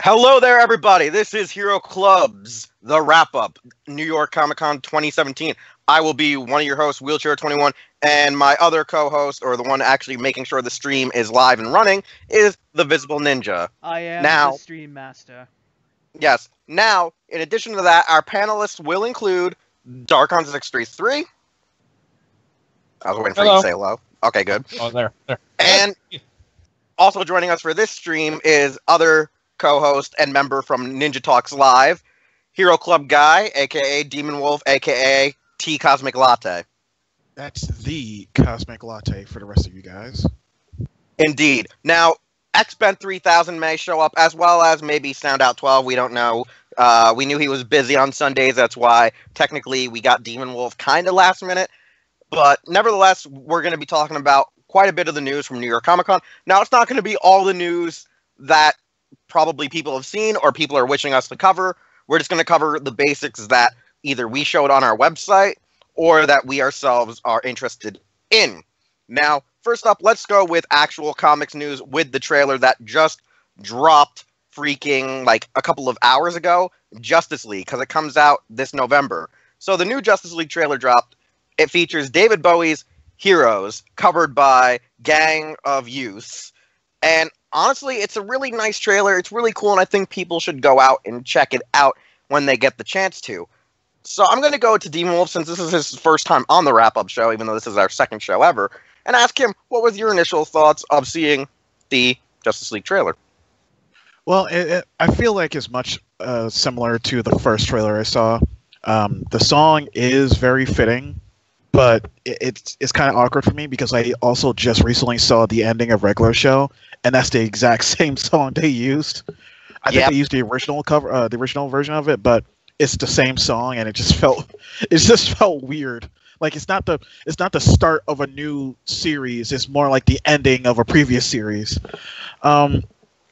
Hello there, everybody. This is Hero Club's The Wrap Up, New York Comic Con 2017. I will be one of your hosts, Wheelchair21, and my other co-host, or the one actually making sure the stream is live and running, is the Visibleninja. I am Now, the stream master. yes. Now, in addition to that, our panelists will include Darkon633. I was waiting for you to say hello. Okay, good. Oh, there. And also joining us for this stream is other co-host and member from Ninja Talks Live, Hero Club Guy, aka Demon Wolf, aka T Cosmic Latte. That's the Cosmic Latte for the rest of you guys. Indeed. Now, X-Ben 3000 may show up, as well as maybe Soundout 12, we don't know. We knew he was busy on Sundays, that's why technically we got Demon Wolf kind of last minute. But nevertheless, we're going to be talking about quite a bit of the news from New York Comic Con. Now, it's not going to be all the news that probably people have seen or people are wishing us to cover. We're just going to cover the basics that either we showed on our website or that we ourselves are interested in. Now, first up, let's go with actual comics news with the trailer that just dropped freaking like a couple of hours ago, Justice League, because it comes out this November. So the new Justice League trailer dropped. It features David Bowie's Heroes, covered by Gang of Youth. And honestly, it's a really nice trailer. It's really cool, and I think people should go out and check it out when they get the chance to. So I'm going to go to Demon Wolf, since this is his first time on the wrap-up show, even though this is our second show ever, and ask him, what was your initial thoughts of seeing the Justice League trailer? Well, I feel like it's much similar to the first trailer I saw. The song is very fitting, but it's kind of awkward for me because I also just recently saw the ending of Regular Show, and that's the exact same song they used. I think they used the original cover, the original version of it, but it's the same song, and it just felt weird. Like it's not the start of a new series. It's more like the ending of a previous series.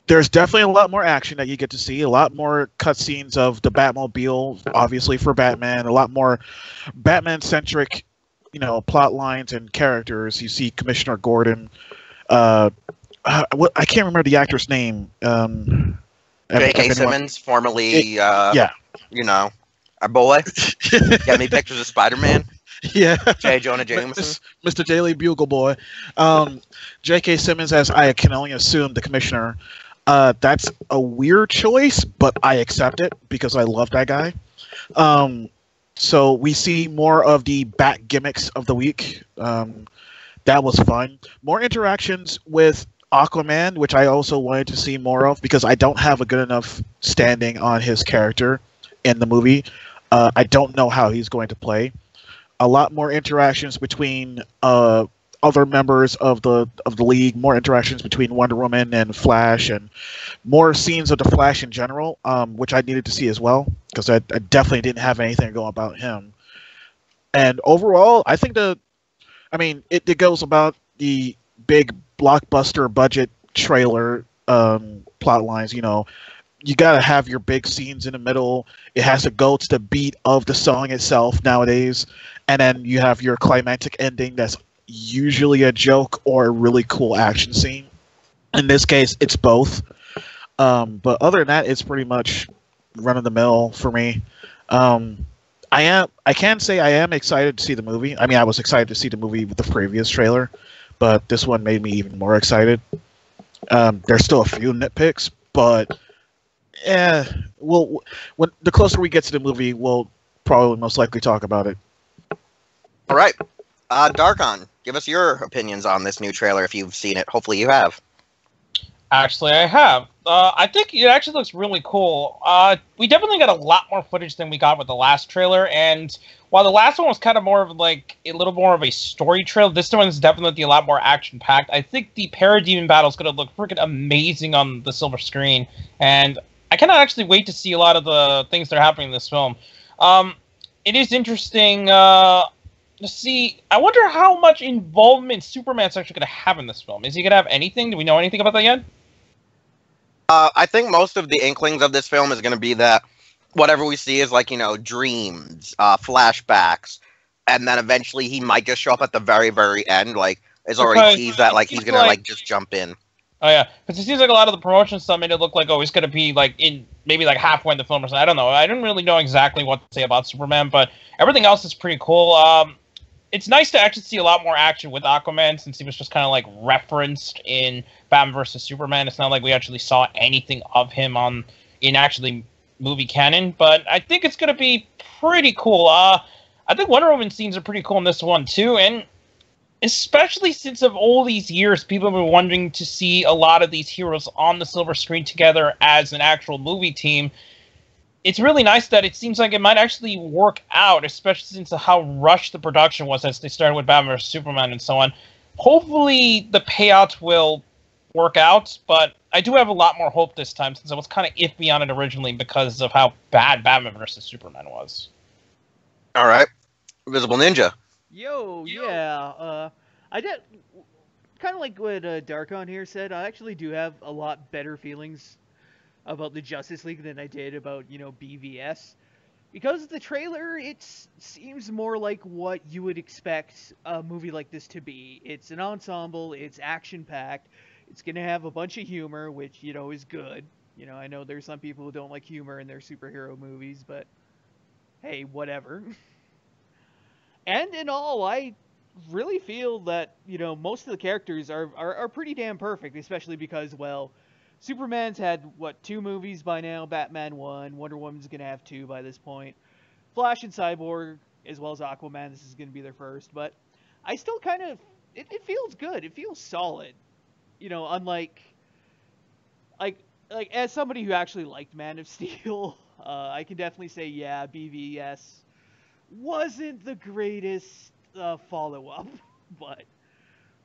There's definitely a lot more action that you get to see, a lot more cutscenes of the Batmobile, obviously for Batman, a lot more Batman-centric, plot lines and characters. You see Commissioner Gordon. I can't remember the actor's name. J.K. Simmons, formerly, our boy. Got me pictures of Spider-Man. Yeah. J. Jonah Jameson. Mr. Daily Bugle Boy. J.K. Simmons, as I can only assume, the Commissioner. That's a weird choice, but I accept it because I love that guy. So we see more of the Bat gimmicks of the week. That was fun. More interactions with Aquaman, which I also wanted to see more of because I don't have a good enough standing on his character in the movie. I don't know how he's going to play. A lot more interactions between other members of the league, more interactions between Wonder Woman and Flash, and more scenes of the Flash in general, which I needed to see as well, because I definitely didn't have anything to go about him. And overall, I think it goes about the big blockbuster budget trailer plot lines. You gotta have your big scenes in the middle. It has to go to the beat of the song itself nowadays, and then you have your climactic ending that's usually a joke or a really cool action scene. In this case, it's both. But other than that, it's pretty much run of the mill for me. I can say I am excited to see the movie. I mean, I was excited to see the movie with the previous trailer, but this one made me even more excited. There's still a few nitpicks, but when the closer we get to the movie, we'll probably most likely talk about it. All right. Darkon, give us your opinions on this new trailer if you've seen it. Hopefully you have. Actually, I have. I think it actually looks really cool. We definitely got a lot more footage than we got with the last trailer, and while the last one was kind of more of like a little more of a story trailer, this one is definitely a lot more action-packed. I think the Parademon battle is going to look freaking amazing on the silver screen, and I cannot actually wait to see a lot of the things that are happening in this film. It is interesting to see. I wonder how much involvement Superman's actually going to have in this film. Is he going to have anything? Do we know anything about that yet? I think most of the inklings of this film is going to be that whatever we see is like, dreams, flashbacks, and then eventually he might just show up at the very, very end. Like, it's already teased that like he's going to like just jump in. Oh yeah, because it seems like a lot of the promotion stuff made it look like it's going to be like in maybe like halfway in the film or something. I don't know. I didn't really know exactly what to say about Superman, but everything else is pretty cool. It's nice to actually see a lot more action with Aquaman since he was just kind of like referenced in Batman vs Superman. It's not like we actually saw anything of him in actually movie canon, but I think it's going to be pretty cool. I think Wonder Woman scenes are pretty cool in this one too, and especially since of all these years, people have been wanting to see a lot of these heroes on the silver screen together as an actual movie team. It's really nice that it seems like it might actually work out, especially since of how rushed the production was as they started with Batman vs Superman and so on. Hopefully the payout will work out, but I do have a lot more hope this time since I was kind of iffy on it originally because of how bad Batman vs Superman was. All right. Visibleninja. Yo, yeah. I did kind of like what Darkon here said. I actually do have a lot better feelings about the Justice League than I did about, BVS. Because the trailer, it seems more like what you would expect a movie like this to be. It's an ensemble, it's action-packed, it's going to have a bunch of humor, which, is good. I know there's some people who don't like humor in their superhero movies, but hey, whatever. And in all, I really feel that, most of the characters are pretty damn perfect, especially because, well, Superman's had, 2 movies by now, Batman 1, Wonder Woman's going to have 2 by this point, Flash and Cyborg, as well as Aquaman, this is going to be their first, but I still kind of, it feels good, it feels solid, unlike, like, as somebody who actually liked Man of Steel, I can definitely say, yeah, BVS wasn't the greatest follow-up, but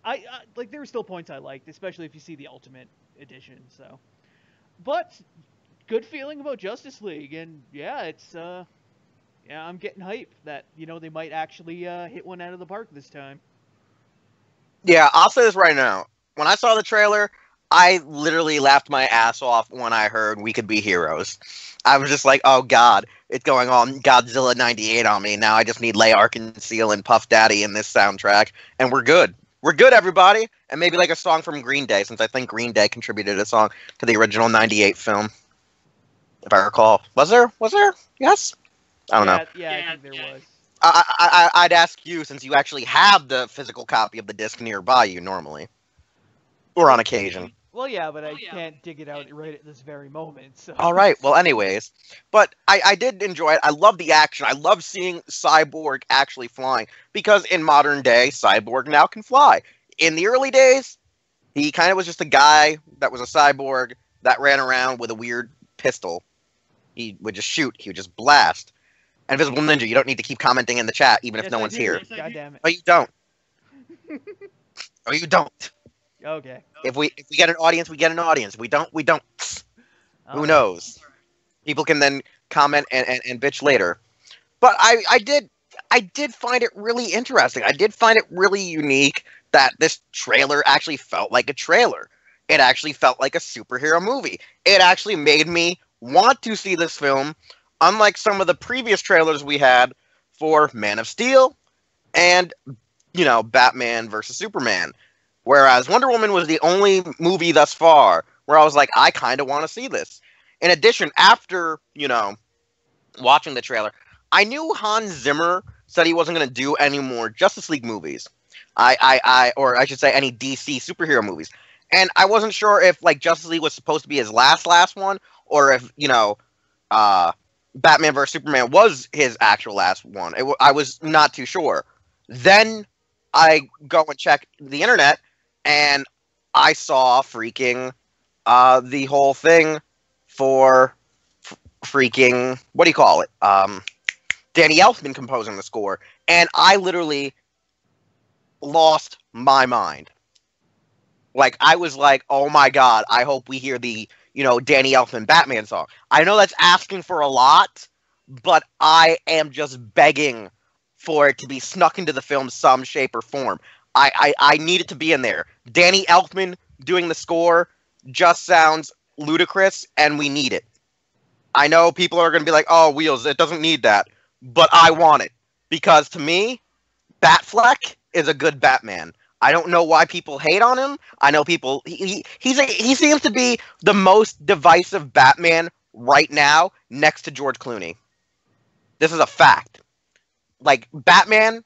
I there were still points I liked, especially if you see the Ultimate Edition. So, but good feeling about Justice League, and yeah, it's I'm getting hype that they might actually hit one out of the park this time. Yeah, I'll say this right now. When I saw the trailer, I literally laughed my ass off when I heard we could be heroes. I was just like, oh god, it's going on Godzilla 98 on me. Now I just need Leigh Arkansas and Puff Daddy in this soundtrack, and we're good. We're good, everybody. And maybe like a song from Green Day, since I think Green Day contributed a song to the original 98 film. If I recall. Was there? Yes? I don't know. Yeah, I think there was. I'd ask you, since you actually have the physical copy of the disc nearby you normally. Or on occasion. Well, yeah, but I can't dig it out right at this very moment. So. All right. Well, anyways. But I did enjoy it. I love the action. I love seeing Cyborg actually flying. Because in modern day, Cyborg now can fly. In the early days, he kind of was just a guy that was a cyborg that ran around with a weird pistol. He would just shoot. He would just blast. And Visibleninja, you don't need to keep commenting in the chat, even if no one's here. God damn it. Oh, you don't. Oh, you don't. Okay. If we get an audience, we get an audience. If we don't, we don't. Who knows? People can then comment and bitch later. But I did find it really interesting. I did find it really unique that this trailer actually felt like a trailer. It actually felt like a superhero movie. It actually made me want to see this film, unlike some of the previous trailers we had for Man of Steel and, Batman vs. Superman. Whereas Wonder Woman was the only movie thus far where I was like, I kind of want to see this. In addition, after, watching the trailer, I knew Hans Zimmer said he wasn't going to do any more Justice League movies. Or I should say any DC superhero movies. And I wasn't sure if, Justice League was supposed to be his last one, or if, Batman vs. Superman was his actual last one. I was not too sure. Then I go and check the internet, and I saw freaking the whole thing for freaking, what do you call it? Danny Elfman composing the score. And I literally lost my mind. I was like, oh my god, I hope we hear the, Danny Elfman Batman song. I know that's asking for a lot, but I am just begging for it to be snuck into the film some shape or form. I need it to be in there. Danny Elfman doing the score just sounds ludicrous, and we need it. I know people are going to be like, oh, Wheels, it doesn't need that. But I want it. Because to me, Batfleck is a good Batman. I don't know why people hate on him. I know people. He seems to be the most divisive Batman right now, next to George Clooney. This is a fact. Like Batman,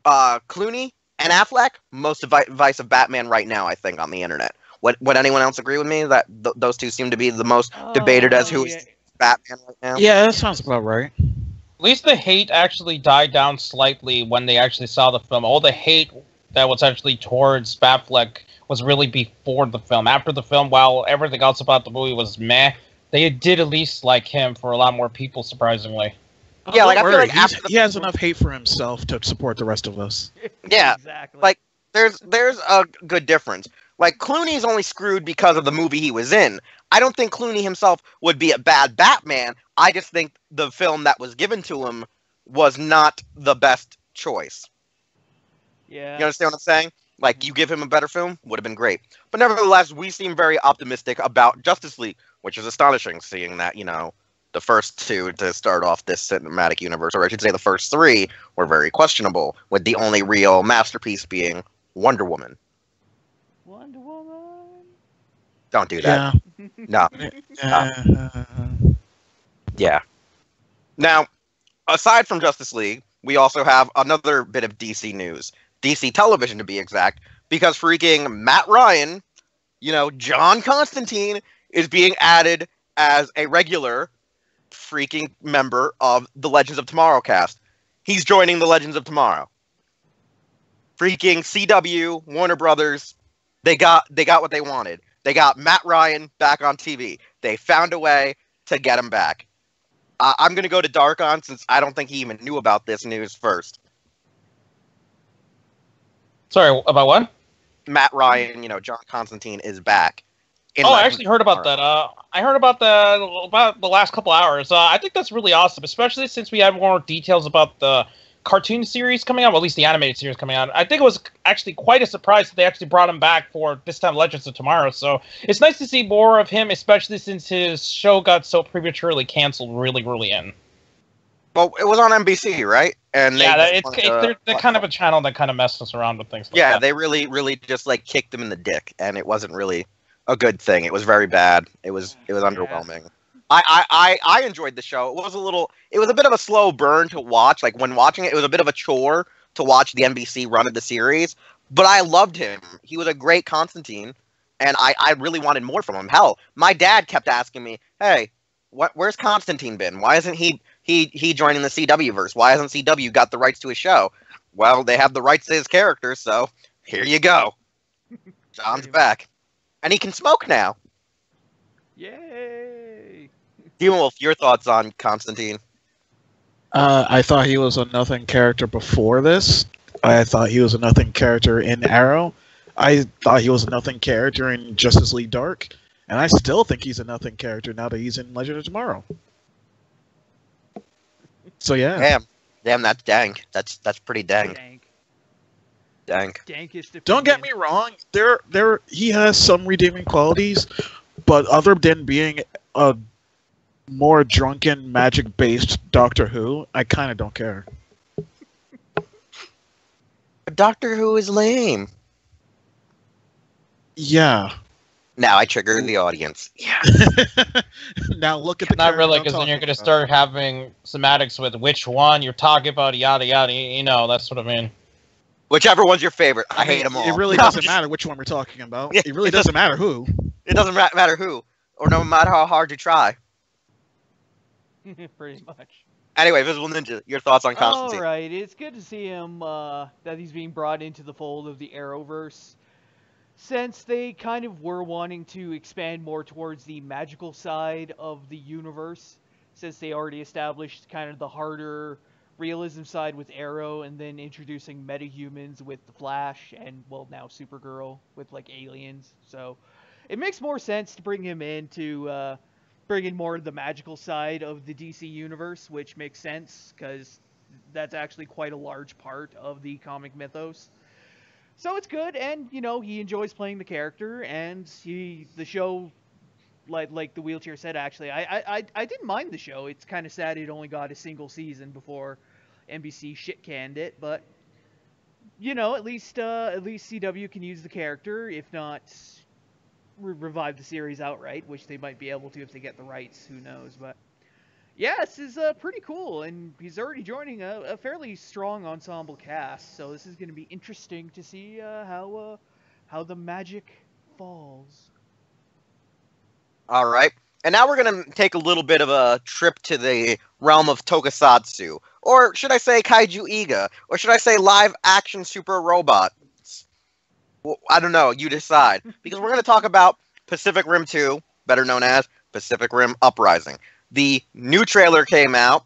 Clooney, and Affleck, most divisive Batman right now, I think, on the internet. Would anyone else agree with me that those two seem to be the most debated as who is Batman right now? Yeah, that sounds about right. At least the hate actually died down slightly when they actually saw the film. All the hate that was actually towards Batfleck was really before the film. After the film, while everything else about the movie was meh, they did at least like him for a lot more people, surprisingly. Yeah, like I feel like he has enough hate for himself to support the rest of us. Yeah, exactly. like there's a good difference. Like Clooney's only screwed because of the movie he was in. I don't think Clooney himself would be a bad Batman. I just think the film that was given to him was not the best choice. Yeah. You understand what I'm saying? Like, you give him a better film, would have been great. But nevertheless, we seem very optimistic about Justice League, which is astonishing, seeing that, the first two to start off this cinematic universe, or I should say the first three, were very questionable, with the only real masterpiece being Wonder Woman. Wonder Woman? Don't do that. Yeah. No. Yeah. Now, aside from Justice League, we also have another bit of DC news. DC television, to be exact, because freaking Matt Ryan, John Constantine, is being added as a regular freaking member of the Legends of Tomorrow cast. He's joining the Legends of Tomorrow. Freaking CW, Warner Brothers, they got what they wanted. They got Matt Ryan back on TV. They found a way to get him back. I'm going to go to Darkon since I don't think he even knew about this news first. Sorry, about what? Matt Ryan, John Constantine is back. I actually heard about that. I heard about the last couple hours. I think that's really awesome, especially since we have more details about the cartoon series coming out, or at least the animated series coming out. I think it was actually quite a surprise that they actually brought him back for this time Legends of Tomorrow. So it's nice to see more of him, especially since his show got so prematurely canceled really early in. Well, it was on NBC, right? And they're kind of a channel that kind of messes us around with things like that. Yeah, they really, really just kicked him in the dick, and it wasn't really a good thing. It was very bad. It was underwhelming. I enjoyed the show. It was a bit of a slow burn to watch. Like when watching it was a bit of a chore to watch the NBC run of the series. But I loved him. He was a great Constantine, and I really wanted more from him. Hell, my dad kept asking me, "Hey, where's Constantine been? Why isn't he joining the CW verse? Why hasn't CW got the rights to his show?" Well, they have the rights to his character, so here you go. John's back, and he can smoke now. Yay! Demon Wolf, your thoughts on Constantine? I thought he was a nothing character before this. I thought he was a nothing character in Arrow. I thought he was a nothing character in Justice League Dark. And I still think he's a nothing character now that he's in Legend of Tomorrow. So yeah. Damn, that's dank. That's pretty dank. Dank. Don't get me wrong. He has some redeeming qualities, but other than being a more drunken, magic-based Doctor Who, I kind of don't care. Doctor Who is lame. Yeah. Now I trigger the audience. Yeah. Now look at the. Not really, because then you're going to start having semantics with which one you're talking about, yada yada. That's what I mean. Whichever one's your favorite. I hate them all. It really doesn't matter which one we're talking about. It really doesn't matter who. It doesn't matter who, or no matter how hard you try. Pretty much. Anyway, Visible Ninja, your thoughts on Constantine? All right, it's good to see him that he's being brought into the fold of the Arrowverse, since they kind of were wanting to expand more towards the magical side of the universe, since they already established kind of the harder realism side with Arrow, and then introducing metahumans with the Flash, and well, now Supergirl with aliens. So it makes more sense to bring him in to bring in more of the magical side of the DC universe, which makes sense because that's actually quite a large part of the comic mythos. So it's good, and he enjoys playing the character, and the show, like the wheelchair said, actually, I didn't mind the show. It's kind of sad it only got a single season before NBC shit canned it, but at least CW can use the character, if not revive the series outright, which they might be able to if they get the rights. Who knows? But yeah, this is pretty cool, and he's already joining a fairly strong ensemble cast. So this is going to be interesting to see how the magic falls. All right. And now we're going to take a little bit of a trip to the realm of tokusatsu. Or should I say kaiju Iga? Or should I say live action super robots? Well, I don't know. You decide. Because we're going to talk about Pacific Rim 2, better known as Pacific Rim Uprising. The new trailer came out.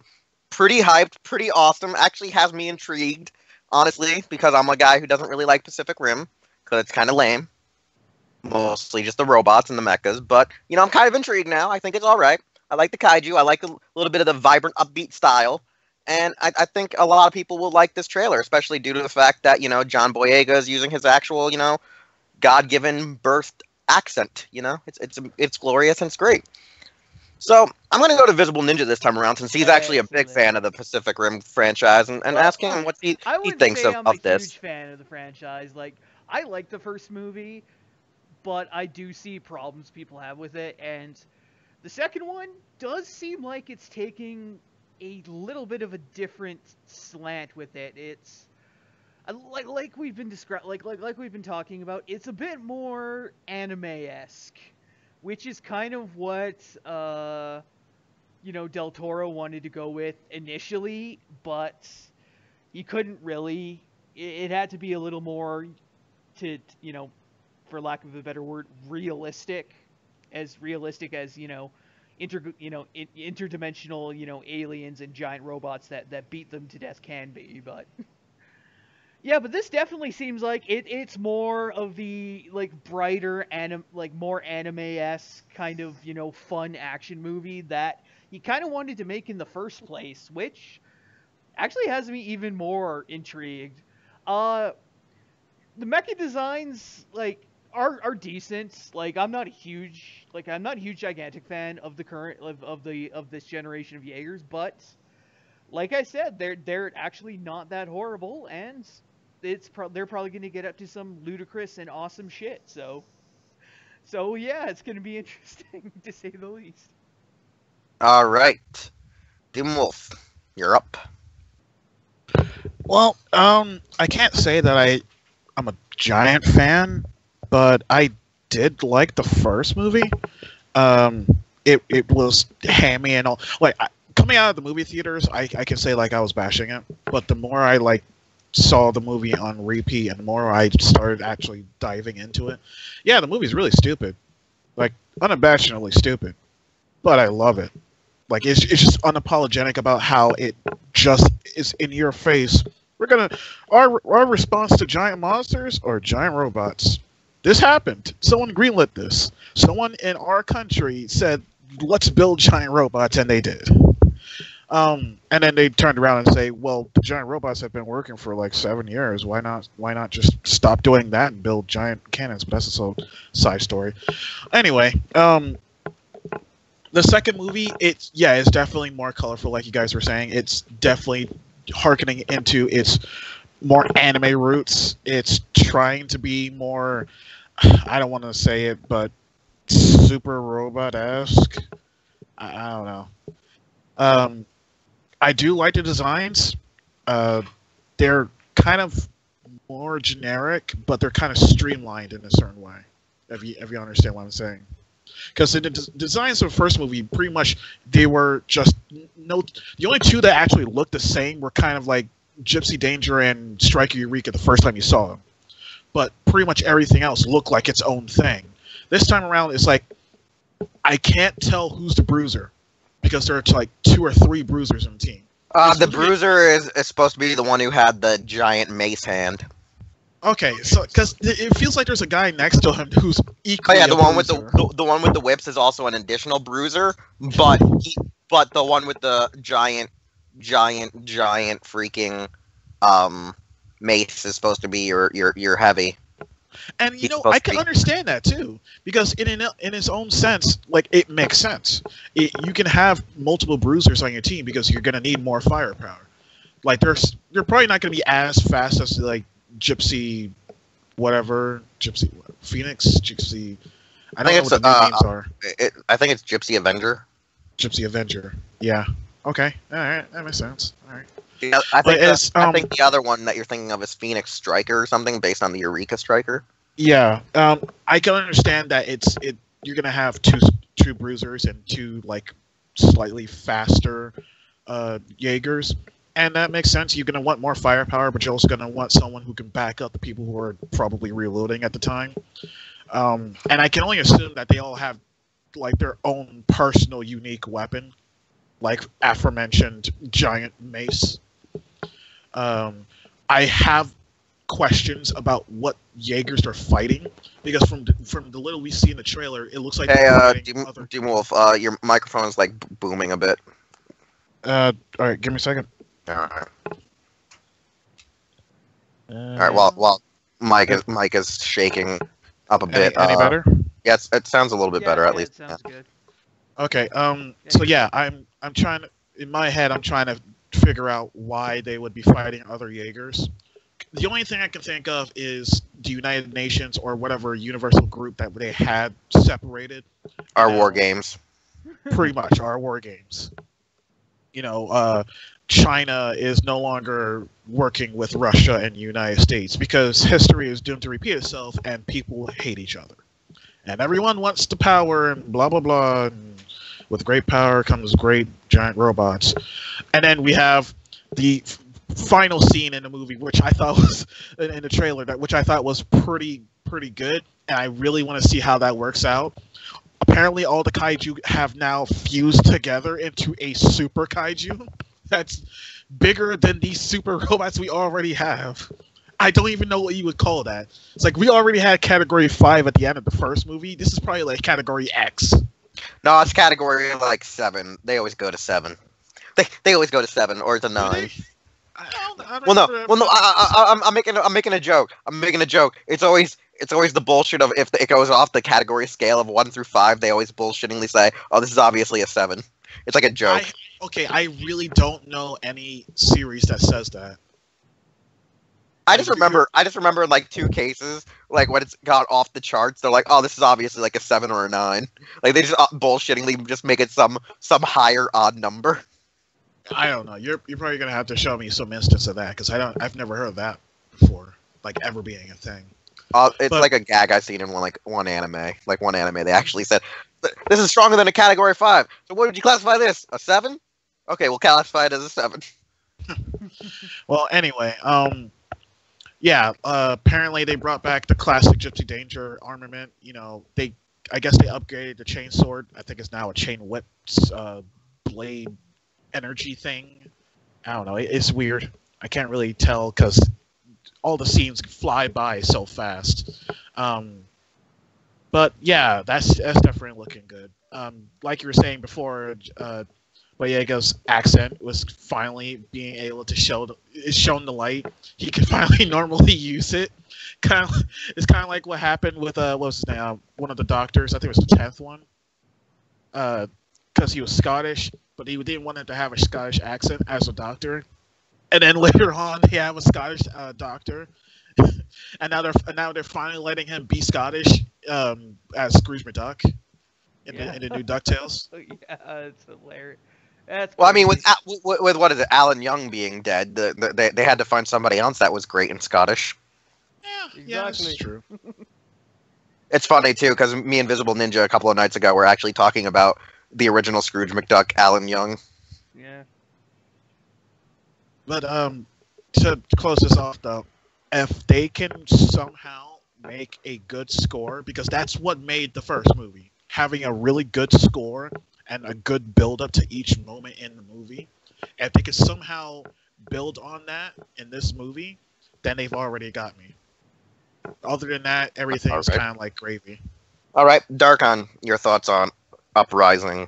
Pretty hyped, pretty awesome. Actually has me intrigued, honestly, because I'm a guy who doesn't really like Pacific Rim. Because it's kind of lame. Mostly just the robots and the mechas, but I'm kind of intrigued now. I think it's all right. I like the kaiju. I like a little bit of the vibrant, upbeat style, and I think a lot of people will like this trailer, especially due to the fact that John Boyega is using his actual God-given birthed accent. It's glorious and it's great. So I'm going to go to Visibleninja this time around, since he's actually a big fan of the Pacific Rim franchise, and ask him what he thinks of this. I'm a huge fan of the franchise. Like, I like the first movie, but I do see problems people have with it, and the second one does seem like it's taking a little bit of a different slant with it. It's like we've been like we've been talking about. It's a bit more anime-esque, which is kind of what Del Toro wanted to go with initially, but he couldn't really. It had to be a little more for lack of a better word, realistic as interdimensional, aliens and giant robots that beat them to death can be. But yeah, but this definitely seems like it's more of the brighter more anime-esque kind of fun action movie that he kind of wanted to make in the first place, which actually has me even more intrigued. The mecha designs are decent. I'm not a huge gigantic fan of the current of this generation of Jaegers, but like I said, they're actually not that horrible, and they're probably going to get up to some ludicrous and awesome shit. So yeah, it's going to be interesting to say the least. All right, Demon Wolf, you're up. Well, I can't say that I'm a giant fan, but I did like the first movie. It was hammy and all. Coming out of the movie theaters, I can say I was bashing it, but the more I saw the movie on repeat and the more I started actually diving into it, yeah, the movie's really stupid, unabashedly stupid, but I love it. It's just unapologetic about how it just is in your face. Our response to giant monsters or giant robots. This happened. Someone greenlit this. Someone in our country said, let's build giant robots, and they did. And then they turned around and say, well, the giant robots have been working for 7 years. Why not just stop doing that and build giant cannons? But that's a side story. Anyway, the second movie, it's definitely more colorful, like you guys were saying. It's definitely harkening into its more anime roots. It's trying to be more, I don't want to say it, but super robot-esque. I don't know. I do like the designs. They're kind of more generic, but they're kind of streamlined in a certain way. If you understand what I'm saying. Because the designs of the first movie, pretty much, they were just the only two that actually looked the same were kind of like Gypsy Danger and Striker Eureka the first time you saw them. But pretty much everything else looked like its own thing. This time around, it's I can't tell who's the bruiser because there are 2 or 3 bruisers in the team. The bruiser is supposed to be the one who had the giant mace hand. Okay, so because it feels like there's a guy next to him who's equally. Oh yeah, the one with bruiser. the one with the whips is also an additional bruiser, but the one with the giant freaking mace is supposed to be your heavy. And I can understand that too, because in its own sense, it makes sense. You can have multiple bruisers on your team because you're gonna need more firepower. You're probably not gonna be as fast as Gypsy, whatever, Gypsy Phoenix, Gypsy. I think don't know it's what the new names are. I think it's Gypsy Avenger. Gypsy Avenger. Yeah. Okay. All right. That makes sense. All right. Yeah, I think the other one that you're thinking of is Phoenix Striker or something based on the Eureka Striker. Yeah. I can understand that you're gonna have two bruisers and two like slightly faster Jaegers. And that makes sense. You're going to want more firepower, but you're also going to want someone who can back up the people who are probably reloading at the time. And I can only assume that they all have like their own personal unique weapon, like aforementioned giant mace. I have questions about what Jaegers are fighting, because from the little we see in the trailer, it looks like Demon Wolf, your microphone is like booming a bit. All right, give me a second. All right. All right. While Mike is shaking up a bit. Any better? Yes, it sounds a little bit better at least. It sounds good. Okay. So yeah, I'm trying to, in my head, I'm trying to figure out why they would be fighting other Jaegers. The only thing I can think of is the United Nations or whatever universal group that they had separated. Our war games. Pretty much our war games. You know, China is no longer working with Russia and the United States because history is doomed to repeat itself and people hate each other. And everyone wants the power and blah, blah, blah. And with great power comes great giant robots. And then we have the final scene in the movie, which I thought was, in the trailer, which I thought was pretty good. And I really want to see how that works out. Apparently all the kaiju have now fused together into a super kaiju that's bigger than these super robots we already have. I don't even know what you would call that. It's like we already had Category 5 at the end of the first movie. This is probably like Category X. No, it's Category like 7. They always go to 7. They always go to 7 or to 9. I'm making a joke. It's always the bullshit of if it goes off the category scale of 1 through 5. They always bullshittingly say, "Oh, this is obviously a 7." It's like a joke. I really don't know any series that says that. I just remember like 2 cases, like when it's got off the charts, they're like, "Oh, this is obviously like a 7 or a 9." Like they just bullshittingly just make it some higher odd number. I don't know. You're probably gonna have to show me some instance of that because I've never heard of that before, like ever being a thing. It's like a gag I've seen in one anime. Like one anime, they actually said, "This is stronger than a Category 5." So what would you classify this? A 7? Okay, we'll classify it as a 7. Well, anyway, yeah. Apparently they brought back the classic Gypsy Danger armament. You know, I guess they upgraded the chain sword. I think it's now a chain whip blade energy thing. I don't know. It's weird. I can't really tell because all the scenes fly by so fast. But yeah, that's definitely looking good. Like you were saying before, Boyega's accent was finally being able to shown the light. He could finally normally use it. It's kind of like what happened with what was his name? One of the doctors. I think it was the 10th one. Because he was Scottish, but he didn't want him to have a Scottish accent as a doctor. And then later on, they have a Scottish doctor, and now they're finally letting him be Scottish as Scrooge McDuck in the new DuckTales. Yeah, it's hilarious. That's well, I mean, with what is it, Alan Young being dead, they had to find somebody else that was great in Scottish. exactly. Yeah, that's true. It's funny too because me and Visibleninja a couple of nights ago were actually talking about the original Scrooge McDuck, Alan Young. Yeah. But to close this off though, if they can somehow make a good score, because that's what made the first movie, having a really good score and a good build up to each moment in the movie. If they could somehow build on that in this movie, then they've already got me. Other than that, everything is kind of like gravy. All right, Darkon, your thoughts on Uprising?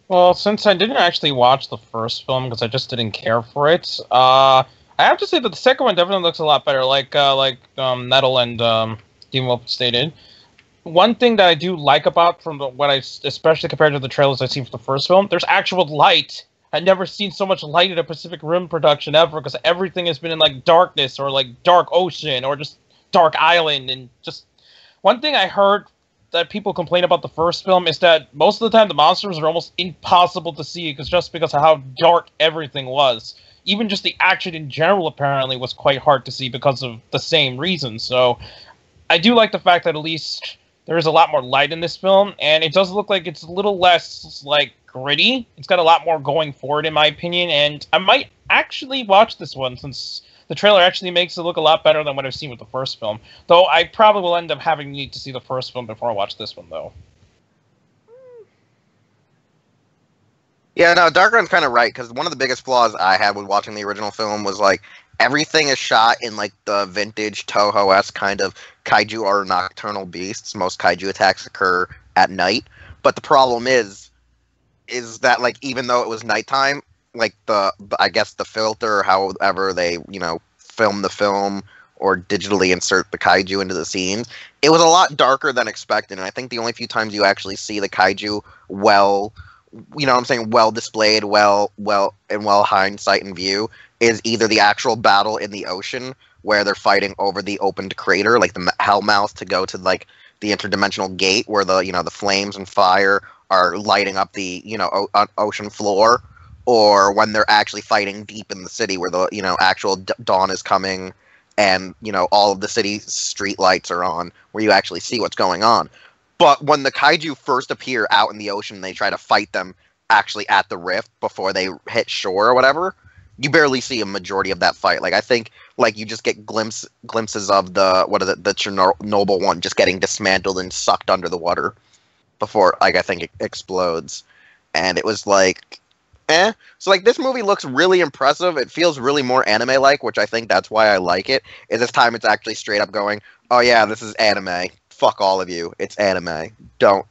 Well, since I didn't actually watch the first film because I just didn't care for it, I have to say that the second one definitely looks a lot better. Like Nettle and Demon Wolf stated. One thing that I do like about what I, especially compared to the trailers I've seen for the first film, there's actual light had never seen so much light in a Pacific Rim production ever, because everything has been in like darkness or like dark ocean or just dark island. And just one thing I heard that people complain about the first film is that most of the time the monsters are almost impossible to see because of how dark everything was. Even just the action in general apparently was quite hard to see because of the same reason. So I do like the fact that at least there is a lot more light in this film, and it does look like it's a little less like gritty. It's got a lot more going for it, in my opinion, and I might actually watch this one since the trailer actually makes it look a lot better than what I've seen with the first film. Though I probably will end up having need to see the first film before I watch this one, though. Yeah, no, Darkrone's kind of right, because one of the biggest flaws I had with watching the original film was, like, everything is shot in, like, the vintage Toho-esque kind of kaiju or nocturnal beasts. Most kaiju attacks occur at night. But the problem is that, like, even though it was nighttime, like, I guess the filter, or however they, film the film or digitally insert the kaiju into the scenes, it was a lot darker than expected, and I think the only few times you actually see the kaiju well displayed, well hindsight in view, is either the actual battle in the ocean, where they're fighting over the opened crater, like the Hellmouth, to go to, like, the interdimensional gate, where the flames and fire are lighting up the, ocean floor, or when they're actually fighting deep in the city, where the, actual dawn is coming, and, all of the city's street lights are on, where you actually see what's going on. But when the kaiju first appear out in the ocean, they try to fight them actually at the rift before they hit shore or whatever, you barely see a majority of that fight. Like, I think, like, you just get glimpses of the Chernobyl one just getting dismantled and sucked under the water before, like, I think it explodes. And it was like, eh. So, like, this movie looks really impressive. It feels really more anime-like, which I think that's why I like it. Is this time it's actually straight up going, oh yeah, this is anime. Fuck all of you. It's anime. Don't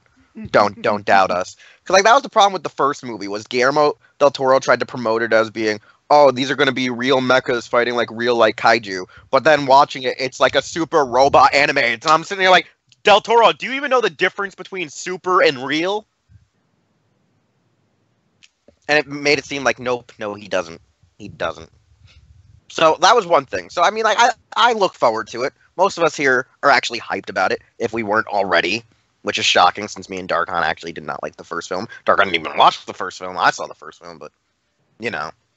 doubt us. Because, like, that was the problem with the first movie, was Guillermo del Toro tried to promote it as being, oh, these are going to be real mechas fighting, like, real, like, kaiju. But then watching it, it's like a super robot anime. And I'm sitting there like, Del Toro, do you even know the difference between super and real? And it made it seem like, nope, no, he doesn't. He doesn't. So that was one thing. So, I mean, like, I look forward to it. Most of us here are actually hyped about it, if we weren't already, which is shocking, since me and Darkon actually did not like the first film. Darkon didn't even watch the first film. I saw the first film, but,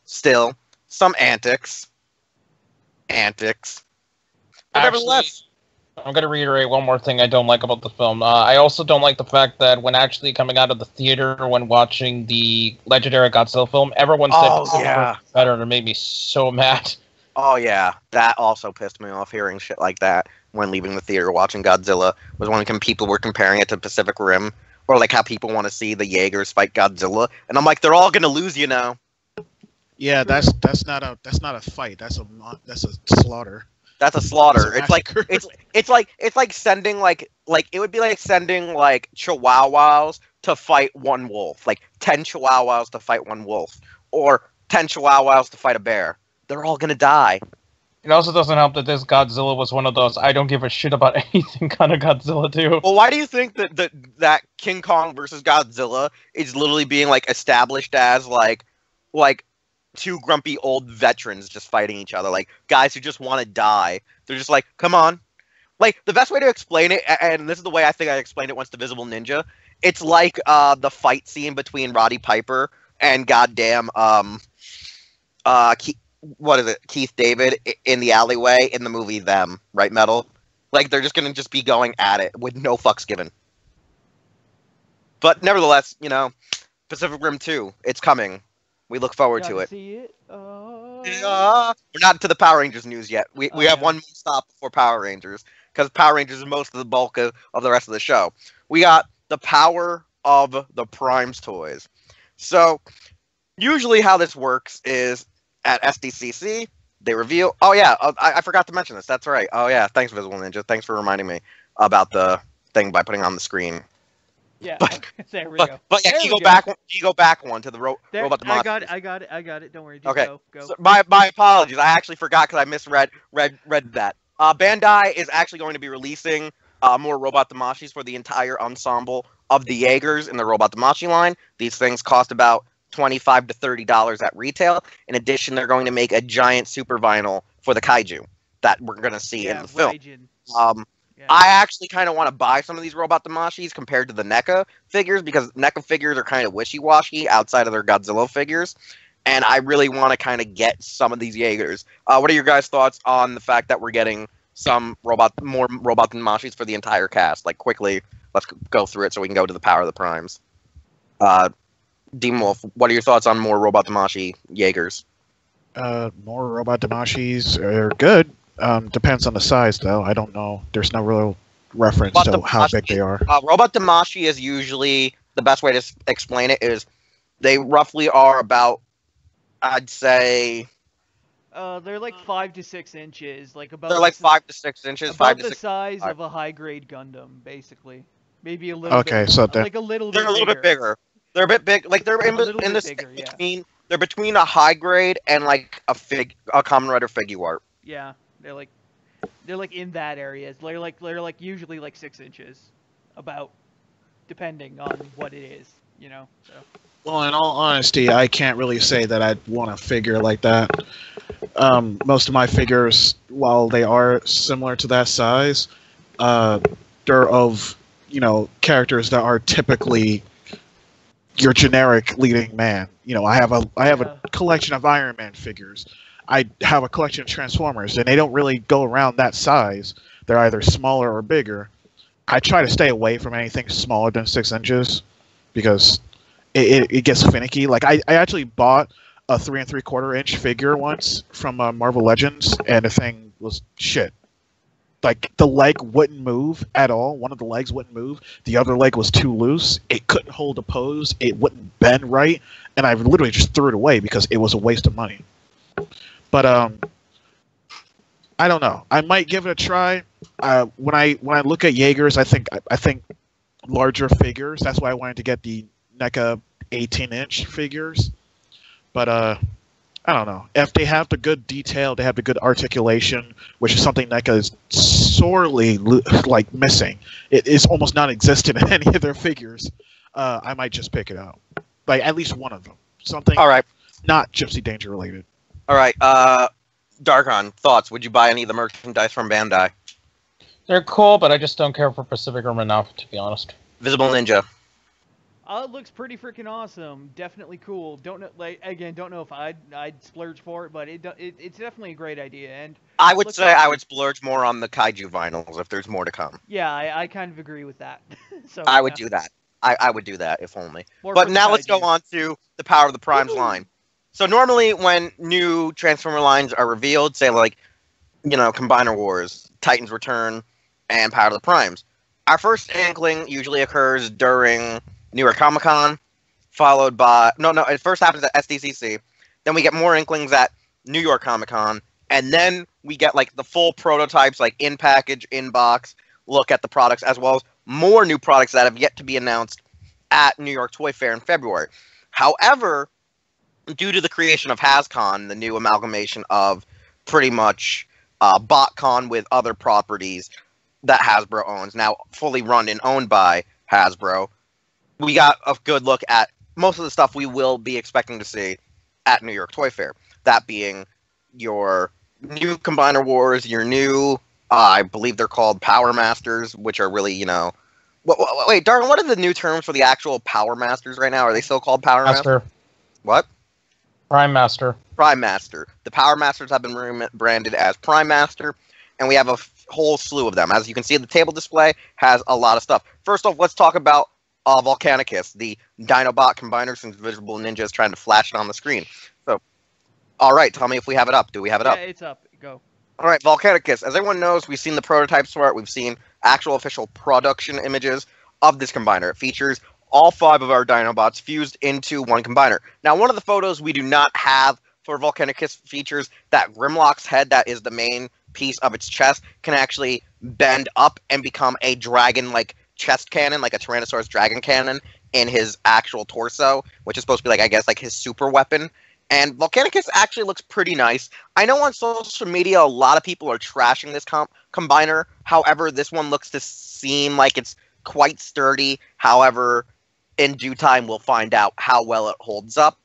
still, some antics. But nevertheless, I'm going to reiterate one more thing I don't like about the film. I also don't like the fact that when actually coming out of the theater, when watching the legendary Godzilla film, everyone said it was better, and it made me so mad. Oh yeah, that also pissed me off, hearing shit like that when leaving the theater watching Godzilla, was when people were comparing it to Pacific Rim, or like how people want to see the Jaegers fight Godzilla, and I'm like, they're all gonna lose, Yeah, that's not a fight. That's a slaughter. That's a slaughter. It's like sending like it would be like sending like chihuahuas to fight one wolf, like 10 chihuahuas to fight one wolf, or 10 chihuahuas to fight a bear. They're all gonna die. It also doesn't help that this Godzilla was one of those I don't give a shit about anything kind of Godzilla too. Well, why do you think that King Kong versus Godzilla is literally being like established as like two grumpy old veterans just fighting each other, like guys who just want to die? They're just like, come on. Like, the best way to explain it, and this is the way I think I explained it once to Visibleninja, it's like the fight scene between Roddy Piper and goddamn Keith David in the alleyway in the movie Them, right, Metal? Like, they're just gonna be going at it with no fucks given. But nevertheless, Pacific Rim 2, it's coming. We look forward to it. See it? We're not to the Power Rangers news yet. We have one more stop before Power Rangers, because Power Rangers is most of the bulk of the rest of the show. We got the power of the Primes toys. So, usually how this works is, at SDCC, they reveal... Oh, yeah, I forgot to mention this. That's right. Oh, yeah, thanks, Visibleninja. Thanks for reminding me about the thing by putting on the screen. Yeah, there we go. But yeah, you go back one to the robot democracy. I got it. Don't worry. Just okay. Go. So my apologies. I actually forgot because I misread that. Bandai is actually going to be releasing more Robot Damashis for the entire ensemble of the Jaegers in the Robot Damashi line. These things cost about $25 to $30 at retail. In addition, they're going to make a giant super vinyl for the kaiju that we're going to see in the film. Yeah. I actually kind of want to buy some of these Robot Damashis compared to the NECA figures, because NECA figures are kind of wishy-washy outside of their Godzilla figures, and I really want to kind of get some of these Jaegers. What are your guys' thoughts on the fact that we're getting more Robot Damashis for the entire cast? Like, quickly, let's go through it so we can go to the Power of the Primes. Demon Wolf, what are your thoughts on more Robot Damashi Jaegers? More Robot Damashis are good. Depends on the size, though. I don't know. There's no real reference to how big they are. Robot Damashi is usually, the best way to explain it is, they roughly are about, I'd say... they're like 5 to 6 inches, like about. They're like 5 to 6 inches, about 5 to 6. the size of a high-grade Gundam, basically. Maybe a little. Okay, bit, so like a little. They're a little bit bigger. They're a bit big. Like they're in the bigger, yeah. between. They're between a high grade and like a Kamen Rider Figuart. Yeah, they're like in that area. They're like usually like 6 inches, about, depending on what it is, you know. So. Well, in all honesty, I can't really say that I'd want a figure like that. Most of my figures, while they are similar to that size, they're of, characters that are typically your generic leading man. I have a collection of Iron Man figures. I have a collection of Transformers, and they don't really go around that size. They're either smaller or bigger. I try to stay away from anything smaller than 6 inches because it gets finicky. Like I actually bought a 3 3/4 inch figure once from Marvel Legends, and the thing was shit. Like, the leg wouldn't move at all. One of the legs wouldn't move. The other leg was too loose. It couldn't hold a pose. It wouldn't bend right. And I literally just threw it away because it was a waste of money. But I don't know. I might give it a try. When I look at Jaegers, I think larger figures. That's why I wanted to get the NECA 18-inch figures. But I don't know. If they have the good detail, they have the good articulation, which is something NECA is sorely missing. It is almost non-existent in any of their figures. I might just pick it out. Like, at least one of them. Something All right. Not Gypsy Danger related. All right. Darkon, thoughts? Would you buy any of the merchandise from Bandai? They're cool, but I just don't care for Pacific Rim enough, to be honest. Visibleninja. It looks pretty freaking awesome. Definitely cool. Don't know if I'd splurge for it, but it's definitely a great idea. And I would say I would splurge more on the kaiju vinyls if there's more to come. Yeah, I kind of agree with that. So I would do that. I would do that if only. But now let's go on to the Power of the Primes line. So normally when new Transformer lines are revealed, say like, Combiner Wars, Titans Return, and Power of the Primes, our first inkling usually occurs during New York Comic Con, followed by it first happens at SDCC, then we get more inklings at New York Comic Con, and then we get like the full prototypes, like in package, in box, look at the products, as well as more new products that have yet to be announced at New York Toy Fair in February. However, due to the creation of HasCon, the new amalgamation of pretty much BotCon with other properties that Hasbro owns, now fully run and owned by Hasbro, we got a good look at most of the stuff we will be expecting to see at New York Toy Fair. That being your new Combiner Wars, your new, I believe they're called Power Masters, which are really, Wait, Darwin, what are the new terms for the actual Power Masters right now? Are they still called Power Master? What? Prime Master. Prime Master. The Power Masters have been branded as Prime Master, and we have a whole slew of them. As you can see, the table display has a lot of stuff. First off, let's talk about Volcanicus, the Dinobot combiner, since Visibleninja is trying to flash it on the screen. So, all right, tell me if we have it up. Do we have it up? Yeah, it's up. Go. All right, Volcanicus. As everyone knows, we've seen the prototypes for it. We've seen actual official production images of this combiner. It features all 5 of our Dinobots fused into one combiner. Now, one of the photos we do not have for Volcanicus features that Grimlock's head, that is the main piece of its chest, can actually bend up and become a dragon-like chest cannon, like a Tyrannosaurus dragon cannon, in his actual torso, which is supposed to be, like, I guess, like his super weapon. And Volcanicus actually looks pretty nice. I know on social media a lot of people are trashing this combiner. However, this one looks to seem like it's quite sturdy. However, in due time, we'll find out how well it holds up.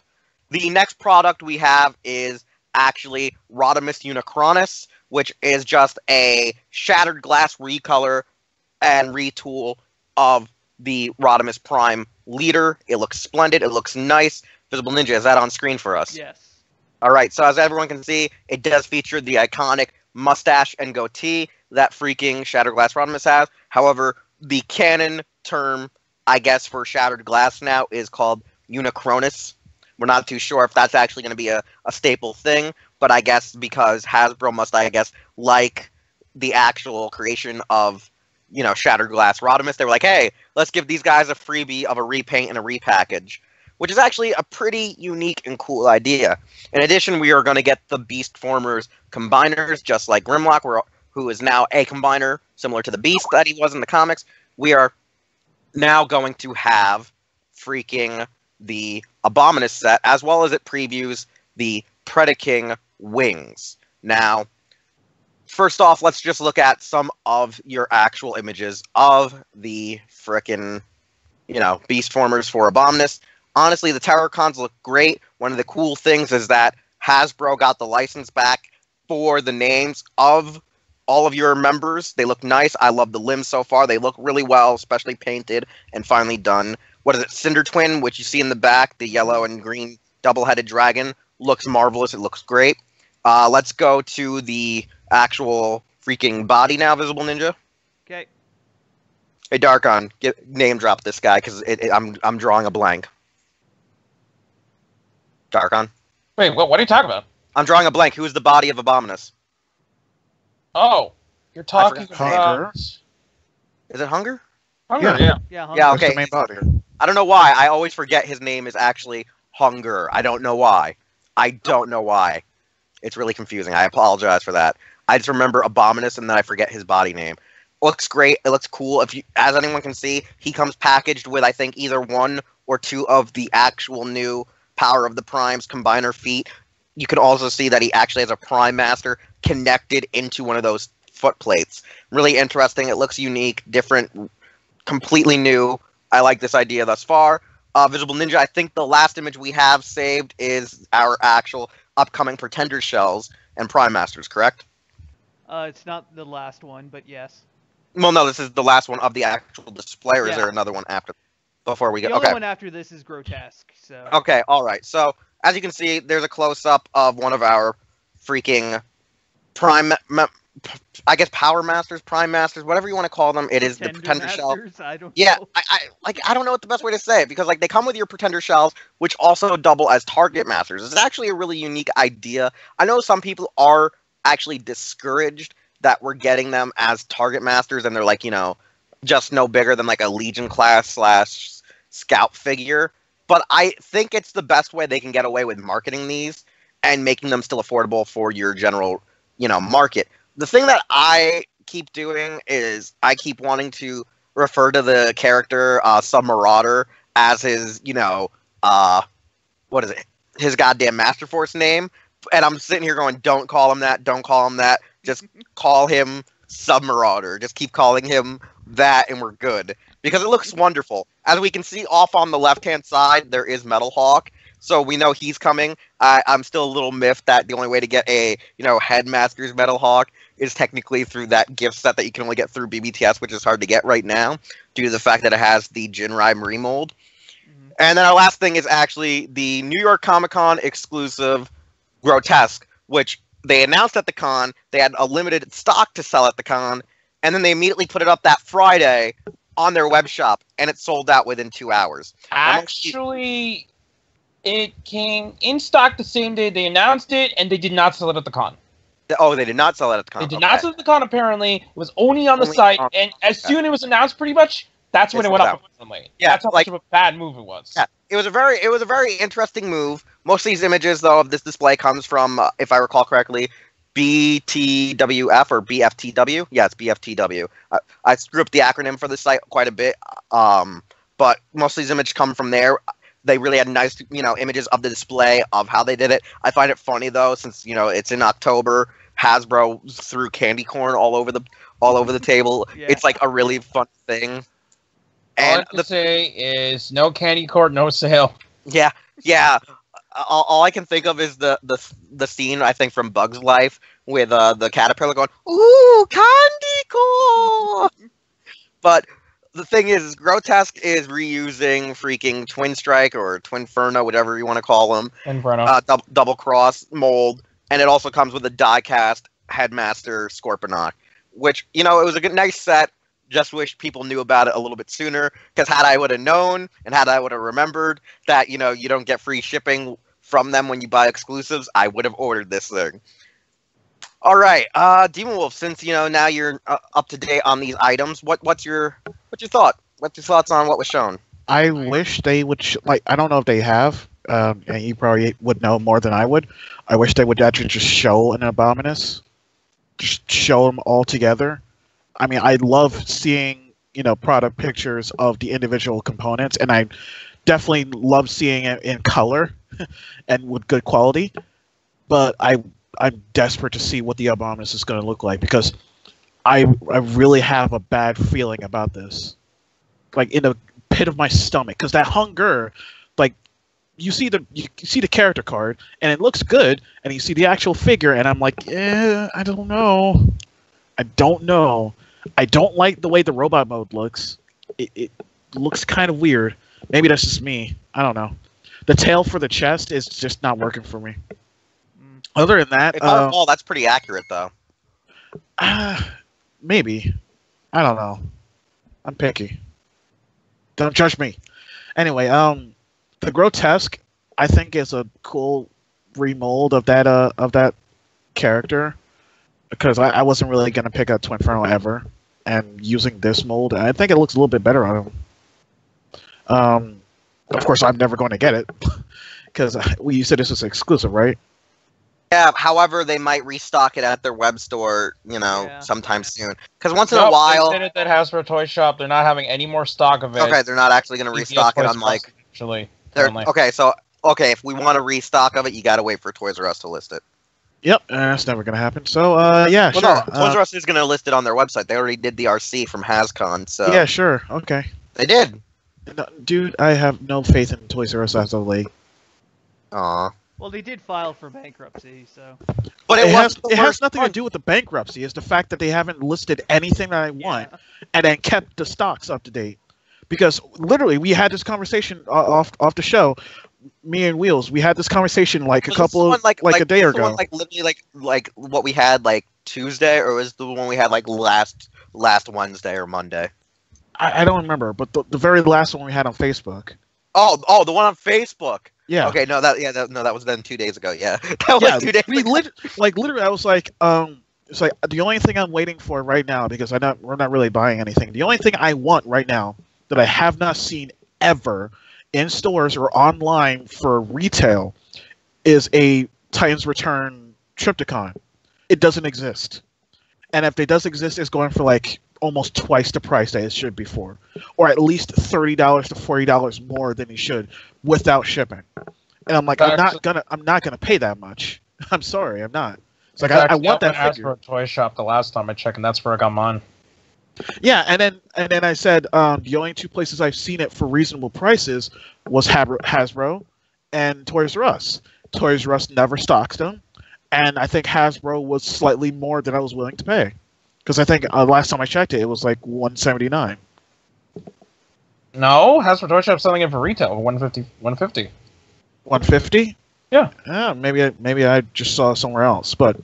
The next product we have is actually Rodimus Unicronus, which is just a shattered glass recolor and retool of the Rodimus Prime leader. It looks splendid. It looks nice. Visible Ninja, is that on screen for us? Yes. All right, so as everyone can see, it does feature the iconic mustache and goatee that freaking Shattered Glass Rodimus has. However, the canon term, I guess, for Shattered Glass now is called Unicronus. We're not too sure if that's actually going to be a staple thing, but I guess because Hasbro must, I guess, like the actual creation of, Shattered Glass Rodimus, they were like, hey, let's give these guys a freebie of a repaint and a repackage, which is actually a pretty unique and cool idea. In addition, we are going to get the Beast Formers combiners, just like Grimlock, who is now a combiner, similar to the Beast that he was in the comics. We are now going to have freaking the Abominus set, as well as it previews the Predaking wings. Now, first off, let's just look at some of your actual images of the frickin', Beast Formers for Abominus. Honestly, the Terrorcons look great. One of the cool things is that Hasbro got the license back for the names of all of your members. They look nice. I love the limbs so far. They look really well, especially painted and finally done. What is it? Cinder Twin, which you see in the back, the yellow and green double-headed dragon. Looks marvelous. It looks great. Let's go to the actual freaking body now, Visible Ninja. Okay. Hey, Darkon, name drop this guy, because I'm drawing a blank. Darkon? Wait, what are you talking about? I'm drawing a blank. Who is the body of Abominus? Oh, you're talking I about... Hunger. Is it Hunger? Hunger, Yeah. Yeah. Yeah, That's okay. the main body. I don't know why. I always forget his name is actually Hunger. I don't know why. It's really confusing. I apologize for that. I just remember Abominus and then I forget his body name. Looks great. It looks cool. As anyone can see, he comes packaged with, I think, either one or two of the actual new Power of the Primes combiner feet. You can also see that he actually has a Prime Master connected into one of those foot plates. Really interesting. It looks unique, different, completely new. I like this idea thus far. Visible Ninja, I think the last image we have saved is our actual upcoming Pretender Shells and Prime Masters, correct? It's not the last one, but yes. Well, no, this is the last one of the actual display, or is Yeah. there another one after? Before we go, The only okay. one after this is Grotesque, so... Okay, all right. So, as you can see, there's a close-up of one of our freaking I guess Power Masters, Prime Masters, whatever you want to call them. It is the Pretender Shell. I don't Yeah, know. I don't know what the best way to say it, because they come with your Pretender Shells, which also double as Target Masters. It's actually a really unique idea. I know some people are actually discouraged that we're getting them as Target Masters, and they're just no bigger than a Legion class / Scout figure. But I think it's the best way they can get away with marketing these and making them still affordable for your general, market. The thing that I keep doing is I keep wanting to refer to the character Submarauder as his, what is it? His goddamn Master Force name. And I'm sitting here going, don't call him that. Don't call him that. Just call him Submarauder. Just keep calling him that and we're good. Because it looks wonderful. As we can see off on the left-hand side, there is Metal Hawk. So we know he's coming. I'm still a little miffed that the only way to get a, Headmaster's Metal Hawk is technically through that gift set that you can only get through BBTS, which is hard to get right now due to the fact that it has the Jinrai remold. Mm-hmm. And then our last thing is actually the New York Comic-Con exclusive Grotesque, which they announced at the con. They had a limited stock to sell at the con, and then they immediately put it up that Friday on their web shop, and it sold out within 2 hours. Actually, it came in stock the same day they announced it, and they did not sell it at the con. Oh, they did not sell it at the con. They did not sell it at the con, apparently. It was only on the site, and as soon as it was announced, pretty much, that's when it went up. Yeah, that's how much of a bad move it was. Yeah, it was a very interesting move. Most of these images, though, of this display comes from, if I recall correctly, BTWF or BFTW. Yeah, it's BFTW. I screw up the acronym for the site quite a bit, but most of these images come from there. They really had nice, images of the display of how they did it. I find it funny though, since it's in October. Hasbro threw candy corn all over the table. Yeah. It's a really fun thing. And all I can say is no candy corn, no sale. Yeah. all I can think of is the scene I think from Bug's Life with the caterpillar going, "Ooh, candy corn." But the thing is, Grotesque is reusing freaking Twin Strike or Twinferno, whatever you want to call them, Inferno. double cross mold, and it also comes with a die-cast Headmaster Scorponok, which, you know, it was a nice set. Just wish people knew about it a little bit sooner, because had I would have known and had I would have remembered that, you know, you don't get free shipping from them when you buy exclusives, I would have ordered this thing. All right, Demon Wolf, since, you know, now you're up to date on these items, what's your thought? What's your thoughts on what was shown? I wish they would I don't know if they have, and you probably would know more than I would. I wish they would actually just show an Abominus, just show them all together. I mean, I love seeing, you know, product pictures of the individual components, and I definitely love seeing it in color and with good quality. But I'm desperate to see what the Abominus is going to look like, because I really have a bad feeling about this, like in the pit of my stomach, because that hunger, like you see the character card and it looks good, and you see the actual figure, and I'm like, I don't know. I don't like the way the robot mode looks. It looks kind of weird. Maybe that's just me. I don't know. The tail for the chest is just not working for me. Other than that, that's pretty accurate, though. Maybe. I don't know. I'm picky. Don't judge me. Anyway, the Grotesque, I think, is a cool remold of that character, because I wasn't really going to pick up Twinferno ever, and using this mold, I think it looks a little bit better on him. Of course, I'm never going to get it, because you said this was exclusive, right? Yeah, however, they might restock it at their web store, you know, sometime soon. Because once in a while... They said it at Hasbro Toy Shop. They're not having any more stock of it. Okay, they're not actually going to restock it on, like... Actually, okay, if we want a restock of it, you got to wait for Toys R Us to list it. Yep, that's never going to happen. So, yeah, well, sure. No, Toys R Us is going to list it on their website. They already did the RC from HasCon, so... Yeah, sure, okay. They did. No, dude, I have no faith in Toys R Us as of late. Aw. Well, they did file for bankruptcy, so... But it has nothing to do with the bankruptcy. It's the fact that they haven't listed anything that I want, and then kept the stocks up to date. Because, literally, we had this conversation off the show, me and Wheels, we had this conversation like a day ago. Like literally like what we had like Tuesday, or was the one we had like last Wednesday or Monday? I don't remember, but the very last one we had on Facebook. Oh, the one on Facebook. Yeah. Okay, that was then 2 days ago. Yeah, that was 2 days. Literally, I was like, it's like the only thing I'm waiting for right now, because we're not really buying anything. The only thing I want right now that I have not seen ever in stores or online for retail is a Titans Return Triptychon. It doesn't exist. And if it does exist, it's going for like almost twice the price that it should be for. Or at least $30 to $40 more than it should without shipping. And I'm like, I'm not gonna pay that much. I'm sorry, I'm not. It's like I want that figure. For a toy shop the last time I checked, and that's where I got mine. Yeah, and then I said the only two places I've seen it for reasonable prices was Hasbro and Toys R Us. Toys R Us never stocks them, and I think Hasbro was slightly more than I was willing to pay, because I think last time I checked it was like $179. No, Hasbro Toy Shop's selling it for retail, $150. $150? Yeah. Maybe I just saw it somewhere else, but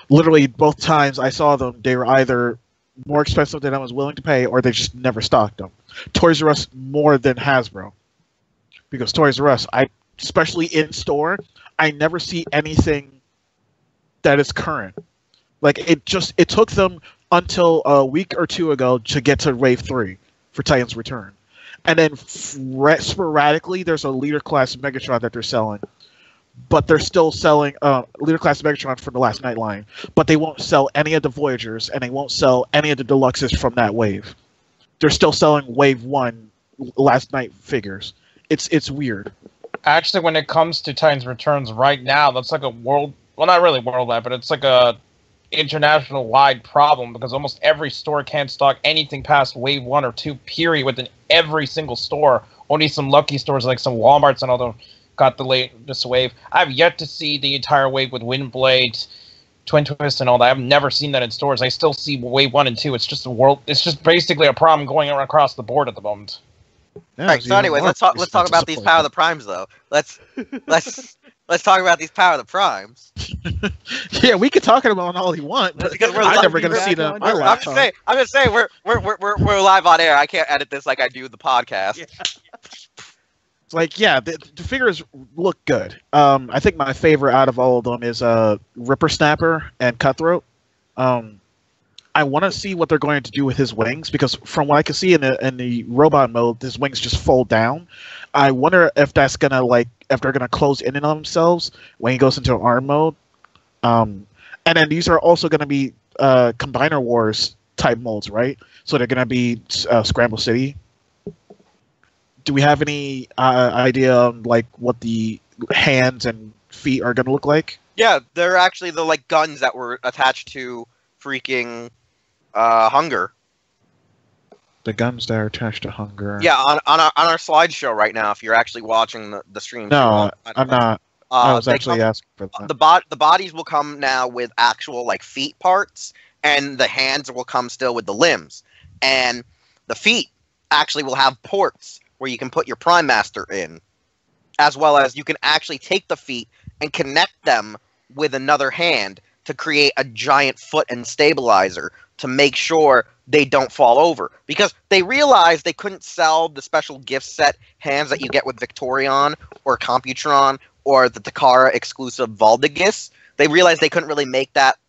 literally both times I saw them, they were either more expensive than I was willing to pay, or they just never stocked them. Toys R Us more than Hasbro, because Toys R Us, especially in store, I never see anything that is current. Like it took them until a week or two ago to get to Wave 3 for Titans Return, and then sporadically there's a Leader Class Megatron that they're selling. But they're still selling Leader Class Megatron from the Last Night line. But they won't sell any of the Voyagers, and they won't sell any of the Deluxes from that wave. They're still selling Wave 1 Last Night figures. It's weird. Actually, when it comes to Titans Returns right now, that's like a world... Well, not really worldwide, but it's like a international-wide problem, because almost every store can't stock anything past Wave 1 or 2, period, within every single store. Only some lucky stores like some Walmarts and all those got the latest wave. I've yet to see the entire wave with Windblade, Twin Twist, and all that. I've never seen that in stores. I still see wave 1 and 2. It's just It's just basically a problem going across the board at the moment. Yeah, right. So, anyways, let's talk about these Power of the Primes, though. Let's talk about these Power of the Primes. Yeah, we can talk about them all you want, but because I'm never gonna see them. I'm just saying, we're live on air. I can't edit this like I do the podcast. Yeah. It's like, yeah, the figures look good. I think my favorite out of all of them is Ripper Snapper and Cutthroat. I want to see what they're going to do with his wings, because from what I can see in the robot mode, his wings just fold down. I wonder if that's gonna if they're gonna close in on themselves when he goes into arm mode. And then these are also gonna be Combiner Wars type molds, right? So they're gonna be Scramble City. Do we have any idea on what the hands and feet are gonna look like? Yeah, they're actually the guns that were attached to freaking Hunger. The guns that are attached to Hunger. Yeah, on our slideshow right now. If you're actually watching the stream. No, I'm not. I was actually asking for that. The bodies will come now with actual feet parts, and the hands will come still with the limbs, and the feet actually will have ports where you can put your Prime Master in, as well as you can actually take the feet and connect them with another hand to create a giant foot and stabilizer to make sure they don't fall over. Because they realized they couldn't sell the special gift set hands that you get with Victorion or Computron or the Takara exclusive Valdigis. They realized they couldn't really make that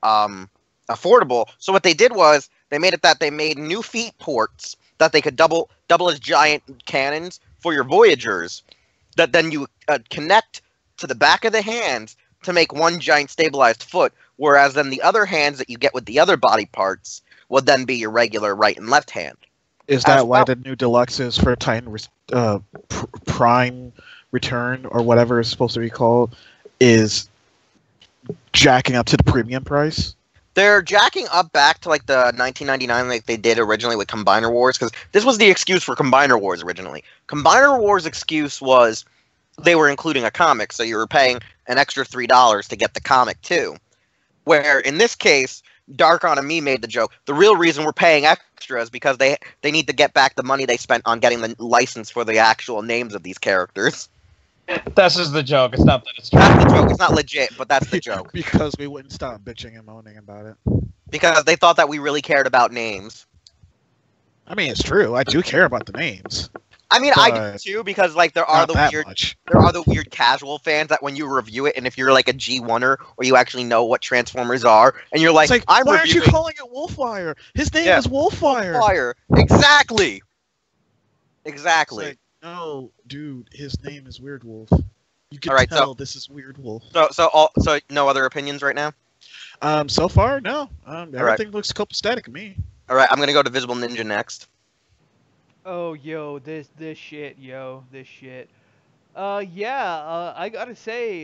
affordable. So what they did was they made new feet ports that they could double as giant cannons for your Voyagers that then you connect to the back of the hands to make one giant stabilized foot, whereas then the other hands that you get with the other body parts would then be your regular right and left hand. Is that why the new deluxes for Titan Prime Return, or whatever it's supposed to be called, is jacking up to the premium price? They're jacking up back to the 1999 like they did originally with Combiner Wars, because this was the excuse for Combiner Wars originally. Combiner Wars' excuse was they were including a comic, so you were paying an extra $3 to get the comic too. Where in this case, Darkon and me made the joke. The real reason we're paying extra is because they need to get back the money they spent on getting the license for the actual names of these characters. This is the joke. It's not that it's true. That's the joke. It's not legit, but that's the joke. Because we wouldn't stop bitching and moaning about it. Because they thought that we really cared about names. I mean, it's true. I do care about the names. I mean, I do too, because there are the weird casual fans that when you review it, and if you're a G1er or you actually know what Transformers are, and you're like, why aren't you calling it Wolfire? His name is Wolfire. Wolfire. Exactly. Exactly. No, dude, his name is Weird Wolf. You can tell this is Weird Wolf. So no other opinions right now? So far, no. Everything looks copacetic to me. All right, I'm gonna go to Visibleninja next. Oh, yo, this shit, this shit. I gotta say,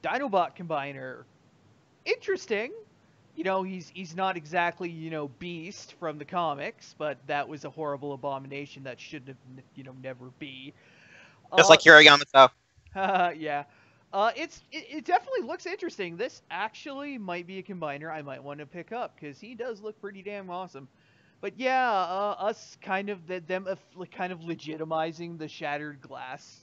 Dinobot Combiner, interesting. He's not exactly, Beast from the comics, but that was a horrible abomination that shouldn't have, never be. Just like Hirayamato. Yeah. It definitely looks interesting. This actually might be a combiner I might want to pick up, because he does look pretty damn awesome. But yeah, us kind of legitimizing the Shattered Glass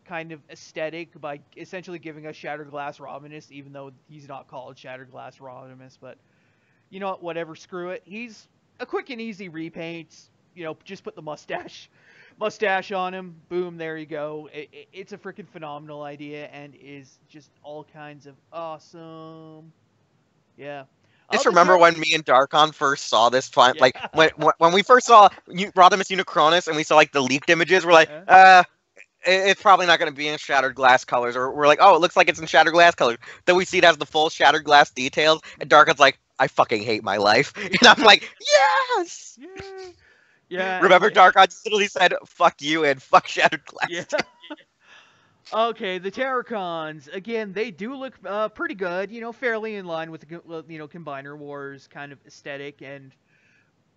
kind of aesthetic by essentially giving us Shattered Glass Rodimus, even though he's not called Shattered Glass Rodimus. But you know what? Whatever, screw it. He's a quick and easy repaint. Just put the mustache on him. Boom, there you go. It's a freaking phenomenal idea and is just all kinds of awesome. Yeah. Just remember when me and Darkon first saw this plan, when we first saw Rodimus Unicronus and we saw the leaked images, we're like, it's probably not going to be in Shattered Glass colors, or we're like, oh, it looks like it's in Shattered Glass colors. Then we see it as the full Shattered Glass details, and Darkon's like, I fucking hate my life, and I'm like, yes. Yeah. Remember, Darkon literally said, fuck you and fuck Shattered Glass. Yeah. Okay, the Terracons, again, they do look pretty good, fairly in line with the, Combiner Wars kind of aesthetic, and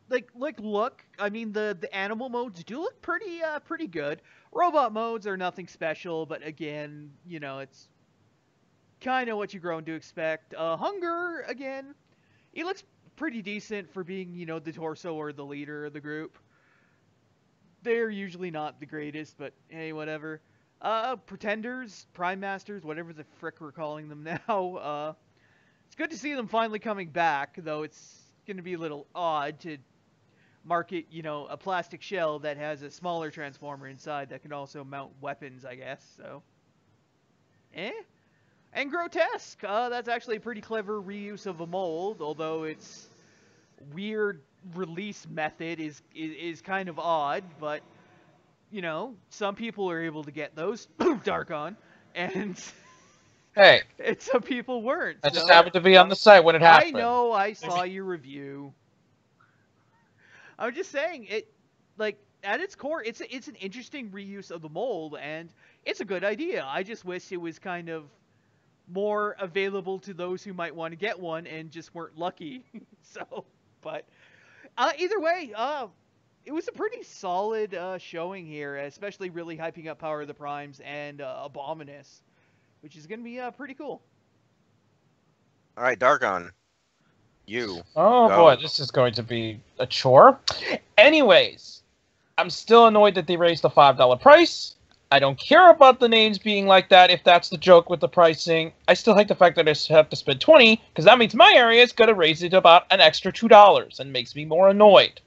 look. I mean, the animal modes do look pretty good. Robot modes are nothing special, but again, it's kind of what you grown to expect. Hunger, again, he looks pretty decent for being, the torso or the leader of the group. They're usually not the greatest, but hey, whatever. Pretenders, Prime Masters, whatever the frick we're calling them now. It's good to see them finally coming back, though it's going to be a little odd to market, a plastic shell that has a smaller transformer inside that can also mount weapons, I guess, so. And Grotesque, that's actually a pretty clever reuse of a mold, although its weird release method is kind of odd, but, some people are able to get those, Darkon, and... Hey. And some people weren't. I just happened to be on the site when it happened. I know, I saw your review. I'm just saying, at its core, it's an interesting reuse of the mold, and it's a good idea. I just wish it was kind of more available to those who might want to get one and just weren't lucky. But either way, it was a pretty solid showing here, especially really hyping up Power of the Primes and Abominus, which is going to be pretty cool. All right, Darkon. You. Oh go. Boy, this is going to be a chore. Anyways, I'm still annoyed that they raised the $5 price. I don't care about the names being like that if that's the joke with the pricing. I still like the fact that I have to spend $20, because that means my area is going to raise it about an extra $2 and makes me more annoyed.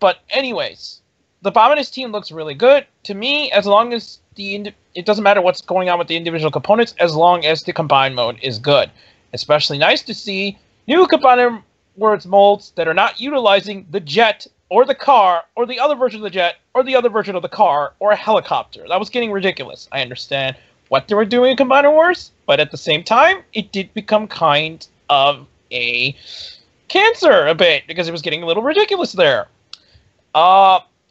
But anyways, the Abominus team looks really good. To me, as long as it doesn't matter what's going on with the individual components, as long as the combined mode is good. Especially nice to see new combined words molds that are not utilizing the jet or the car or the other version of the jet or the other version of the car or a helicopter. That was getting ridiculous. I understand what they were doing in Combiner Wars, but at the same time, it did become kind of a cancer a bit because it was getting a little ridiculous there.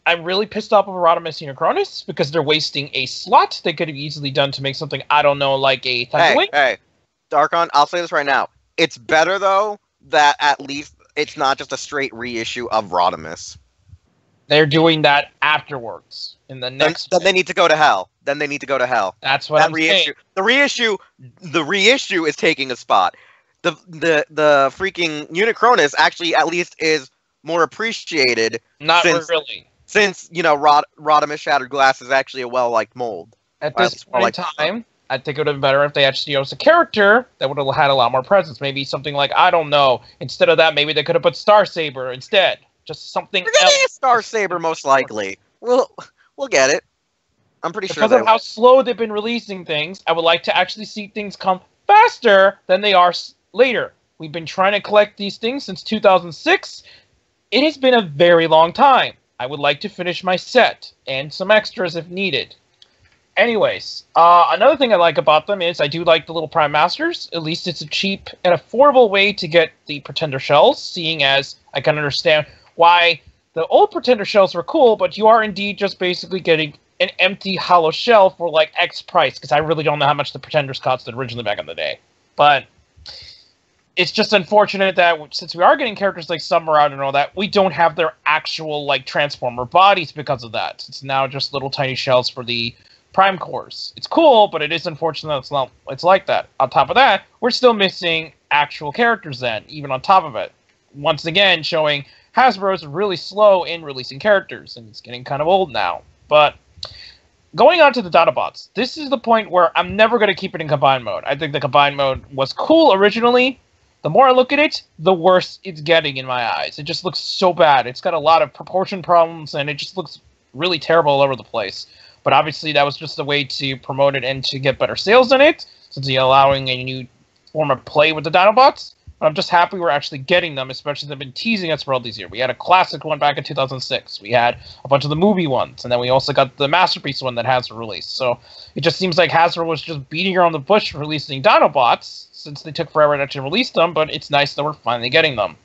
I'm really pissed off of Rodimus Unicronus because they're wasting a slot they could have easily done to make something, I don't know, like a Thunderwing. Hey, Darkon, I'll say this right now. It's better, though, that at least it's not just a straight reissue of Rodimus. They're doing that afterwards. In the next... Then they need to go to hell. That's what I'm saying. The reissue is taking a spot. The freaking Unicronus actually at least is more appreciated. Not really. Since, Rodimus Shattered Glass is actually a well-liked mold. At this point in time, I think it would have been better if they actually used a character that would have had a lot more presence. Maybe something like, I don't know, instead of that, maybe they could have put Star Saber instead. Just something else. We're getting a Star Saber, most likely. We'll get it. I'm pretty sure. Because of how slow they've been releasing things, I would like to actually see things come faster than they are later. We've been trying to collect these things since 2006. It has been a very long time. I would like to finish my set, and some extras if needed. Anyways, another thing I like about them is I do like the little Prime Masters. At least it's a cheap and affordable way to get the Pretender shells, seeing as I can understand why the old Pretender shells were cool, but you are indeed just basically getting an empty hollow shell for like X price, because I really don't know how much the Pretenders costed originally back in the day. But it's just unfortunate that since we are getting characters like Submarine and all that, we don't have their actual like Transformer bodies because of that. It's now just little tiny shells for the Prime Cores. It's cool, but it is unfortunate that it's like that. On top of that, we're still missing actual characters then, even on top of it. Once again, showing Hasbro's really slow in releasing characters, and it's getting kind of old now. But going on to the Dinobots, this is the point where I'm never going to keep it in combined mode. I think the combined mode was cool originally. The more I look at it, the worse it's getting in my eyes. It just looks so bad. It's got a lot of proportion problems, and it just looks really terrible all over the place. But obviously, that was just a way to promote it and to get better sales in it, since you're allowing a new form of play with the Dinobots. But I'm just happy we're actually getting them, especially they've been teasing us for all these years. We had a classic one back in 2006. We had a bunch of the movie ones, and then we also got the Masterpiece one that Hasbro released. So it just seems like Hasbro was just beating around the bush releasing Dinobots, since they took forever to actually release them, but it's nice that we're finally getting them.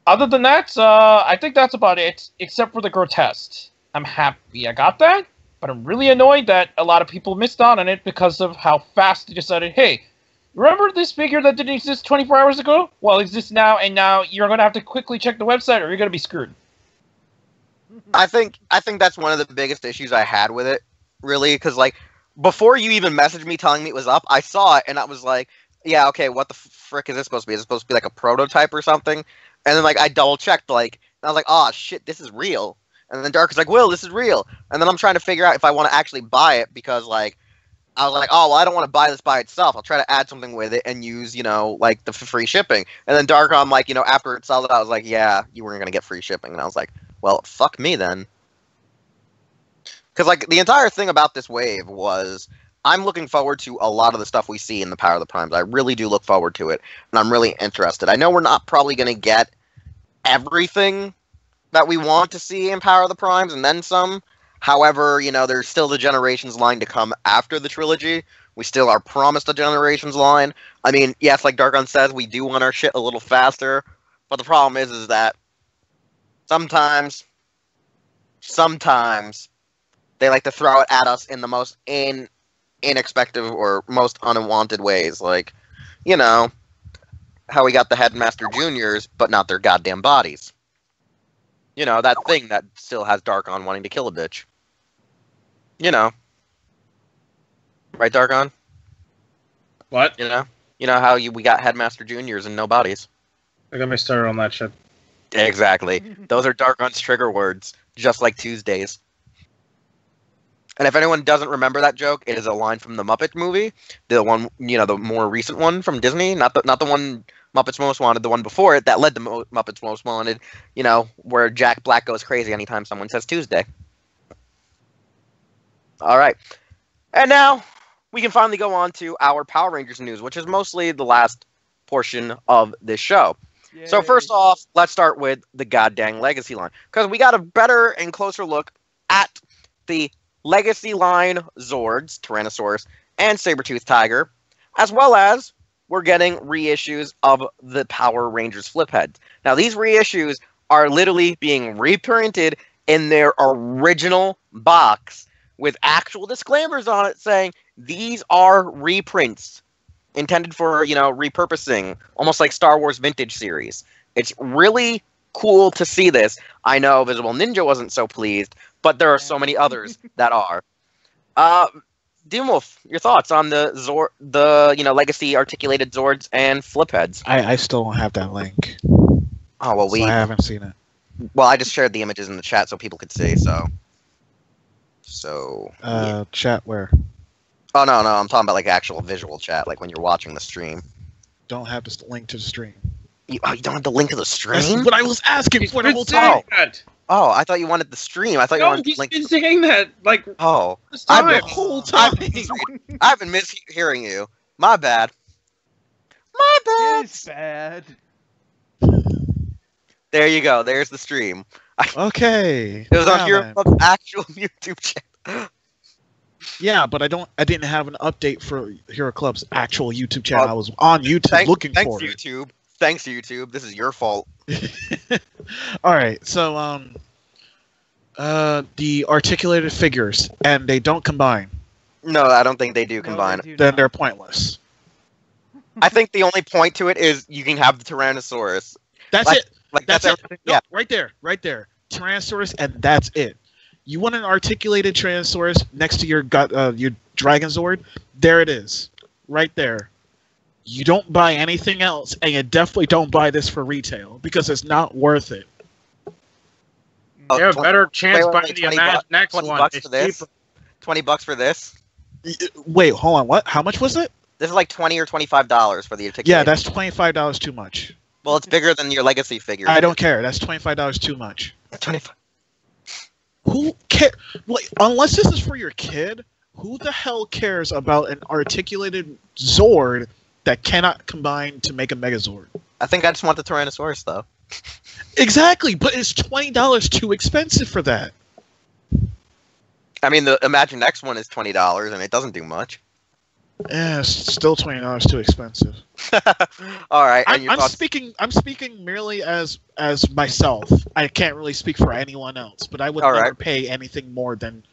Other than that, I think that's about it, except for the Grotesque. I'm happy I got that, but I'm really annoyed that a lot of people missed out on it because of how fast they decided, hey, Remember this figure that didn't exist 24 hours ago? Well, it exists now, and now you're going to have to quickly check the website, or you're going to be screwed. I think that's one of the biggest issues I had with it, really, because like before you even messaged me telling me it was up, I saw it and I was like, yeah, okay, what the frick is this supposed to be? Is it supposed to be like a prototype or something? And then like I double checked, like, and I was like, oh shit, this is real. And then Dark was like, Will, this is real. And then I'm trying to figure out if I want to actually buy it because like I was like, oh well, I don't want to buy this by itself. I'll try to add something with it and use, like the free shipping. And then Darkon, like, after it sold out, I was like, yeah, you weren't gonna get free shipping. And I was like, well, fuck me then. Because like the entire thing about this wave was, I'm looking forward to a lot of the stuff we see in the Power of the Primes. I really do look forward to it, and I'm really interested. I know we're not probably going to get everything that we want to see in Power of the Primes, and then some. However, there's still the Generations line to come after the trilogy. We still are promised a Generations line. I mean, yes, like Darkon says, we do want our shit a little faster, but the problem is that sometimes they like to throw it at us in the most unexpected or most unwanted ways. Like, how we got the Headmaster Juniors, but not their goddamn bodies. That thing that still has Darkon wanting to kill a bitch. Right, Darkon? What? How we got Headmaster Juniors and no bodies. I got me started on that shit. Exactly. Those are Darkon's trigger words, just like Tuesdays. And if anyone doesn't remember that joke, it is a line from the Muppet movie, the one, the more recent one from Disney, not the one Muppets Most Wanted, the one before it that led to Muppets Most Wanted, where Jack Black goes crazy anytime someone says Tuesday. All right. And now we can finally go on to our Power Rangers news, which is mostly the last portion of this show. Yay. So first off, let's start with the goddamn Legacy line, because we got a better and closer look at the Legacy line Zords, Tyrannosaurus, and Saber-Tooth Tiger, as well as we're getting reissues of the Power Rangers Flipheads. Now, these reissues are literally being reprinted in their original box with actual disclaimers on it saying these are reprints intended for, repurposing, almost like Star Wars Vintage series. It's really cool to see this. I know Visibleninja wasn't so pleased, but there are so many others that are. Doomwolf, your thoughts on the Legacy articulated Zords and Flipheads? I still don't have that link. Oh well, I haven't seen it. Well, I just shared the images in the chat so people could see. Yeah. Chat where? Oh no, I'm talking about like actual visual chat, like when you're watching the stream. Don't have the link to the stream. You don't have the link to the stream? That's what I was asking for the whole time. Oh, I thought you wanted the stream. I thought you wanted the link. He's been saying that like the whole time. I've been mishearing you. My bad. It's bad. There you go. There's the stream. Okay. It was on your actual YouTube channel. Yeah, but I didn't have an update for Hero Club's actual YouTube channel. I was on YouTube looking for it. Thanks, YouTube. This is your fault. All right, so the articulated figures, and they don't combine. No, I don't think they do combine. Then they're pointless. I think the only point to it is you can have the Tyrannosaurus. That's it. Like that's it. No, yeah, right there. Tyrannosaurus, and that's it. You want an articulated Tyrannosaurus next to your Dragon Zord? There it is, right there. You don't buy anything else, and you definitely don't buy this for retail because it's not worth it. You have a better chance buying the next one. $20 for this. $20 for this. Wait, hold on. What? How much was it? This is like $20 or $25 for the articulated. Yeah, that's $25 too much. Well, it's bigger than your Legacy figure. I don't care. That's $25 too much. 25. Who cares? Like, unless this is for your kid, who the hell cares about an articulated Zord that cannot combine to make a Megazord? I think I just want the Tyrannosaurus, though. Exactly, but it's $20 too expensive for that. I mean, the Imagine Next one is $20, and it doesn't do much. Yeah, it's still $20 too expensive. All right. I'm speaking merely as myself. I can't really speak for anyone else, but I would never pay anything more than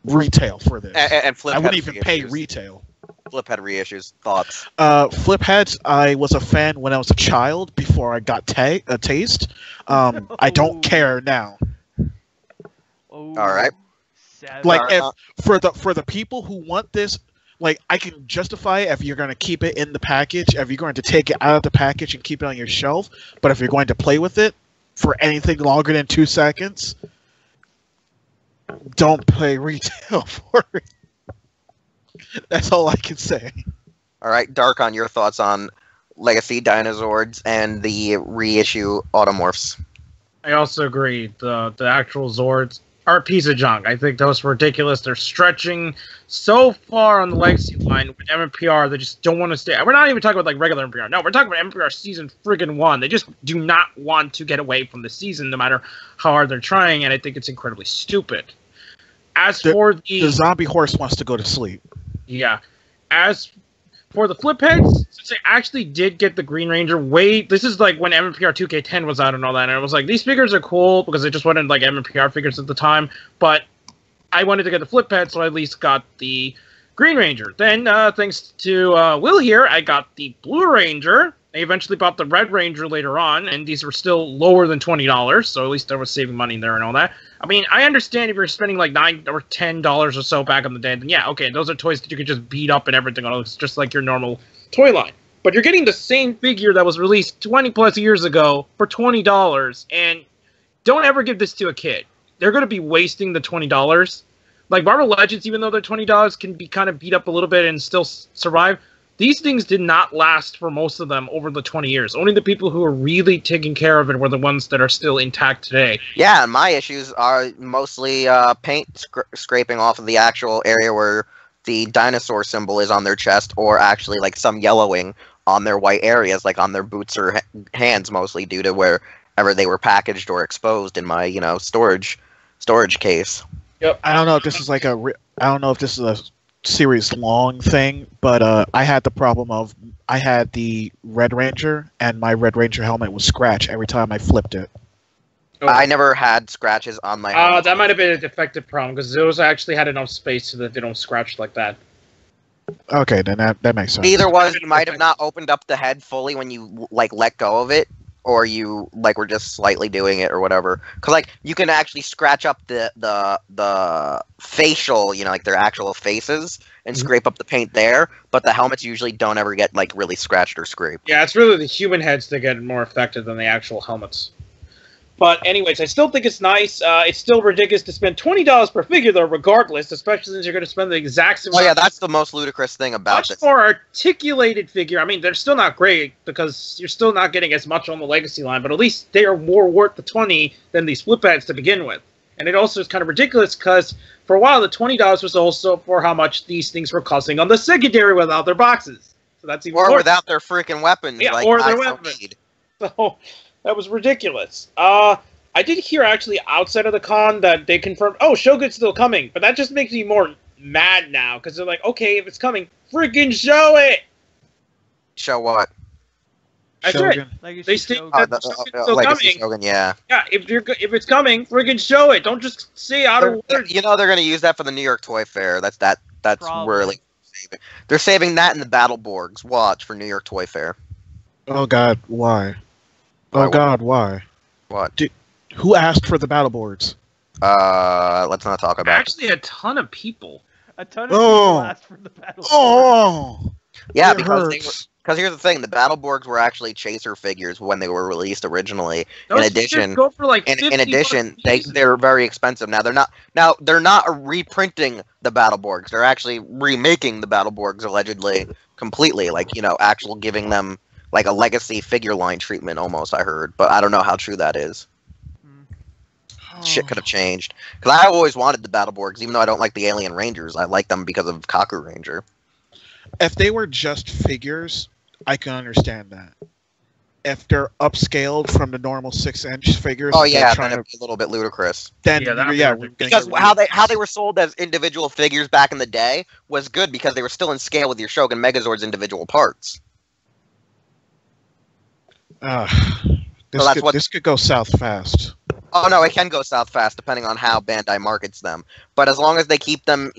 retail for this. And I wouldn't even pay retail. Fliphead reissues. Thoughts? Flipheads, I was a fan when I was a child before I got a taste. I don't care now. Oh, All right. savage. Like if Uh, for the people who want this, like I can justify if you're going to keep it in the package, if you're going to take it out of the package and keep it on your shelf, but if you're going to play with it for anything longer than 2 seconds, don't pay retail for it. That's all I can say. All right, Dark, on your thoughts on Legacy Dinosaurs and the reissue Automorphs. I also agree. The actual Zords are a piece of junk. I think those are ridiculous. They're stretching so far on the Legacy line with MMPR. They just don't want to stay. We're not even talking about like regular MMPR. No, we're talking about MMPR Season friggin' 1. They just do not want to get away from the season, no matter how hard they're trying. And I think it's incredibly stupid. As for The zombie horse wants to go to sleep. Yeah. As for the flip heads, since I actually did get the Green Ranger, this is like when MMPR 2K10 was out and all that, and I was like, these figures are cool because I just wanted like MMPR figures at the time, but I wanted to get the flip head, so I at least got the Green Ranger. Then, thanks to Will here, I got the Blue Ranger. I eventually bought the Red Ranger later on, and these were still lower than $20, so at least I was saving money there and all that. I mean, I understand if you're spending like $9 or $10 or so back in the day, then yeah, okay, those are toys that you could just beat up and everything. It's just like your normal toy line. But you're getting the same figure that was released 20 plus years ago for $20, and don't ever give this to a kid. They're going to be wasting the $20. Like Marvel Legends, even though they're $20, can be kind of beat up a little bit and still survive. These things did not last for most of them over the 20 years. Only the people who are really taking care of it were the ones that are still intact today. Yeah, and my issues are mostly paint scraping off of the actual area where the dinosaur symbol is on their chest, or actually like some yellowing on their white areas, like on their boots or hands, mostly due to wherever they were packaged or exposed in my storage case. Yep. I don't know if this is like I don't know if this is a series long thing, but I had the problem of I had the Red Ranger and my Red Ranger helmet was scratched every time I flipped it. Oh. I never had scratches on my helmet. That might have been a defective problem, because those actually had enough space so that they don't scratch like that. Okay, then that makes sense. Either was, you might have not opened up the head fully when you like let go of it, or you like were just slightly doing it or whatever. Because like you can actually scratch up the facial, like their actual faces, and scrape up the paint there. But the helmets usually don't ever get like really scratched or scraped. Yeah, it's really the human heads that get more affected than the actual helmets. But anyways, I still think it's nice. It's still ridiculous to spend $20 per figure, though, regardless, especially since you're going to spend the exact same. Oh yeah, that's the most ludicrous thing about this. Much more articulated figure. I mean, they're still not great because you're still not getting as much on the Legacy line, but at least they are more worth the $20 than these flip heads to begin with. And it also is kind of ridiculous because for a while the $20 was also for how much these things were costing on the secondary without their boxes. So that's even or more. Without their freaking weapons. Yeah, like or their I weapons. need. So that was ridiculous. I did hear actually outside of the con that they confirmed, oh, Shogun's still coming, but that just makes me more mad now because they're like, okay, if it's coming, freaking show it. Show what? That's Shogun. right. Legacy They still Shogun. Shogun's still Legacy coming. Shogun, yeah. Yeah, if it's coming, friggin' show it. Don't just say out of words. They're going to use that for the New York Toy Fair. That's Probably. really saving. They're saving that in the Battleborgs. Watch for New York Toy Fair. Oh God, why? Why, Oh God, why? What? Who asked for the battle boards? Let's not talk about it. Actually, a ton of people. A ton of people asked for the battle. Oh, Yeah, it because hurts. here's the thing: the Battleborgs were actually chaser figures when they were released originally. Those in addition, figures go for like in 50 addition, bucks. they're very expensive now. They're not reprinting the Battleborgs. They're actually remaking the Battleborgs allegedly completely, like actual giving them like a legacy figure line treatment almost. I heard, but I don't know how true that is. Shit could have changed because I always wanted the Battleborgs, even though I don't like the Alien Rangers. I like them because of Kaku Ranger. If they were just figures, I can understand that. If they're upscaled from the normal 6-inch figures, Oh they're yeah, trying then it'd be a little bit ludicrous. then Yeah, that'd be yeah, ridiculous. we're Because gonna get how they were sold as individual figures back in the day was good because they were still in scale with your Shogun Megazord's individual parts. this could go south fast. Oh no, it can go south fast depending on how Bandai markets them. But as long as they keep them,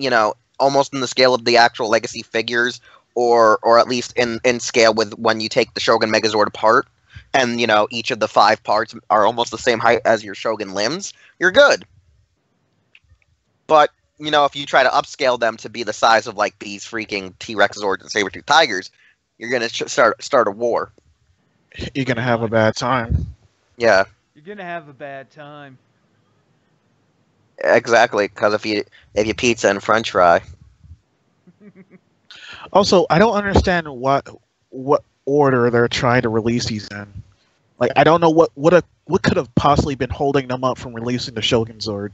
almost in the scale of the actual Legacy figures, or at least in scale with when you take the Shogun Megazord apart, and each of the 5 parts are almost the same height as your Shogun limbs, you're good. But if you try to upscale them to be the size of like these freaking T-Rex Zords and Saber-Tooth Tigers, you're gonna start a war. You're gonna have a bad time. Yeah. You're gonna have a bad time. Exactly, because if you pizza and French fry. Also, I don't understand what order they're trying to release these in. Like, I don't know what could have possibly been holding them up from releasing the Shogun Zord.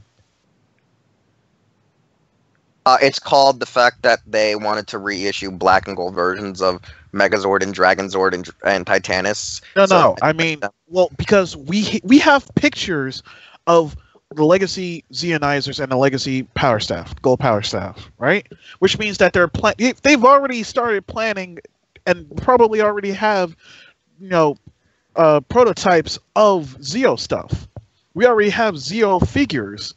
It's called the fact that they wanted to reissue black and gold versions of Megazord and Dragon Zord and Titanus. No. I mean, well, because we have pictures of the Legacy Zeonizers and the Legacy Power Staff, Gold Power Staff, right? Which means that they've already started planning and probably already have, prototypes of Zeo stuff. We already have Zeo figures,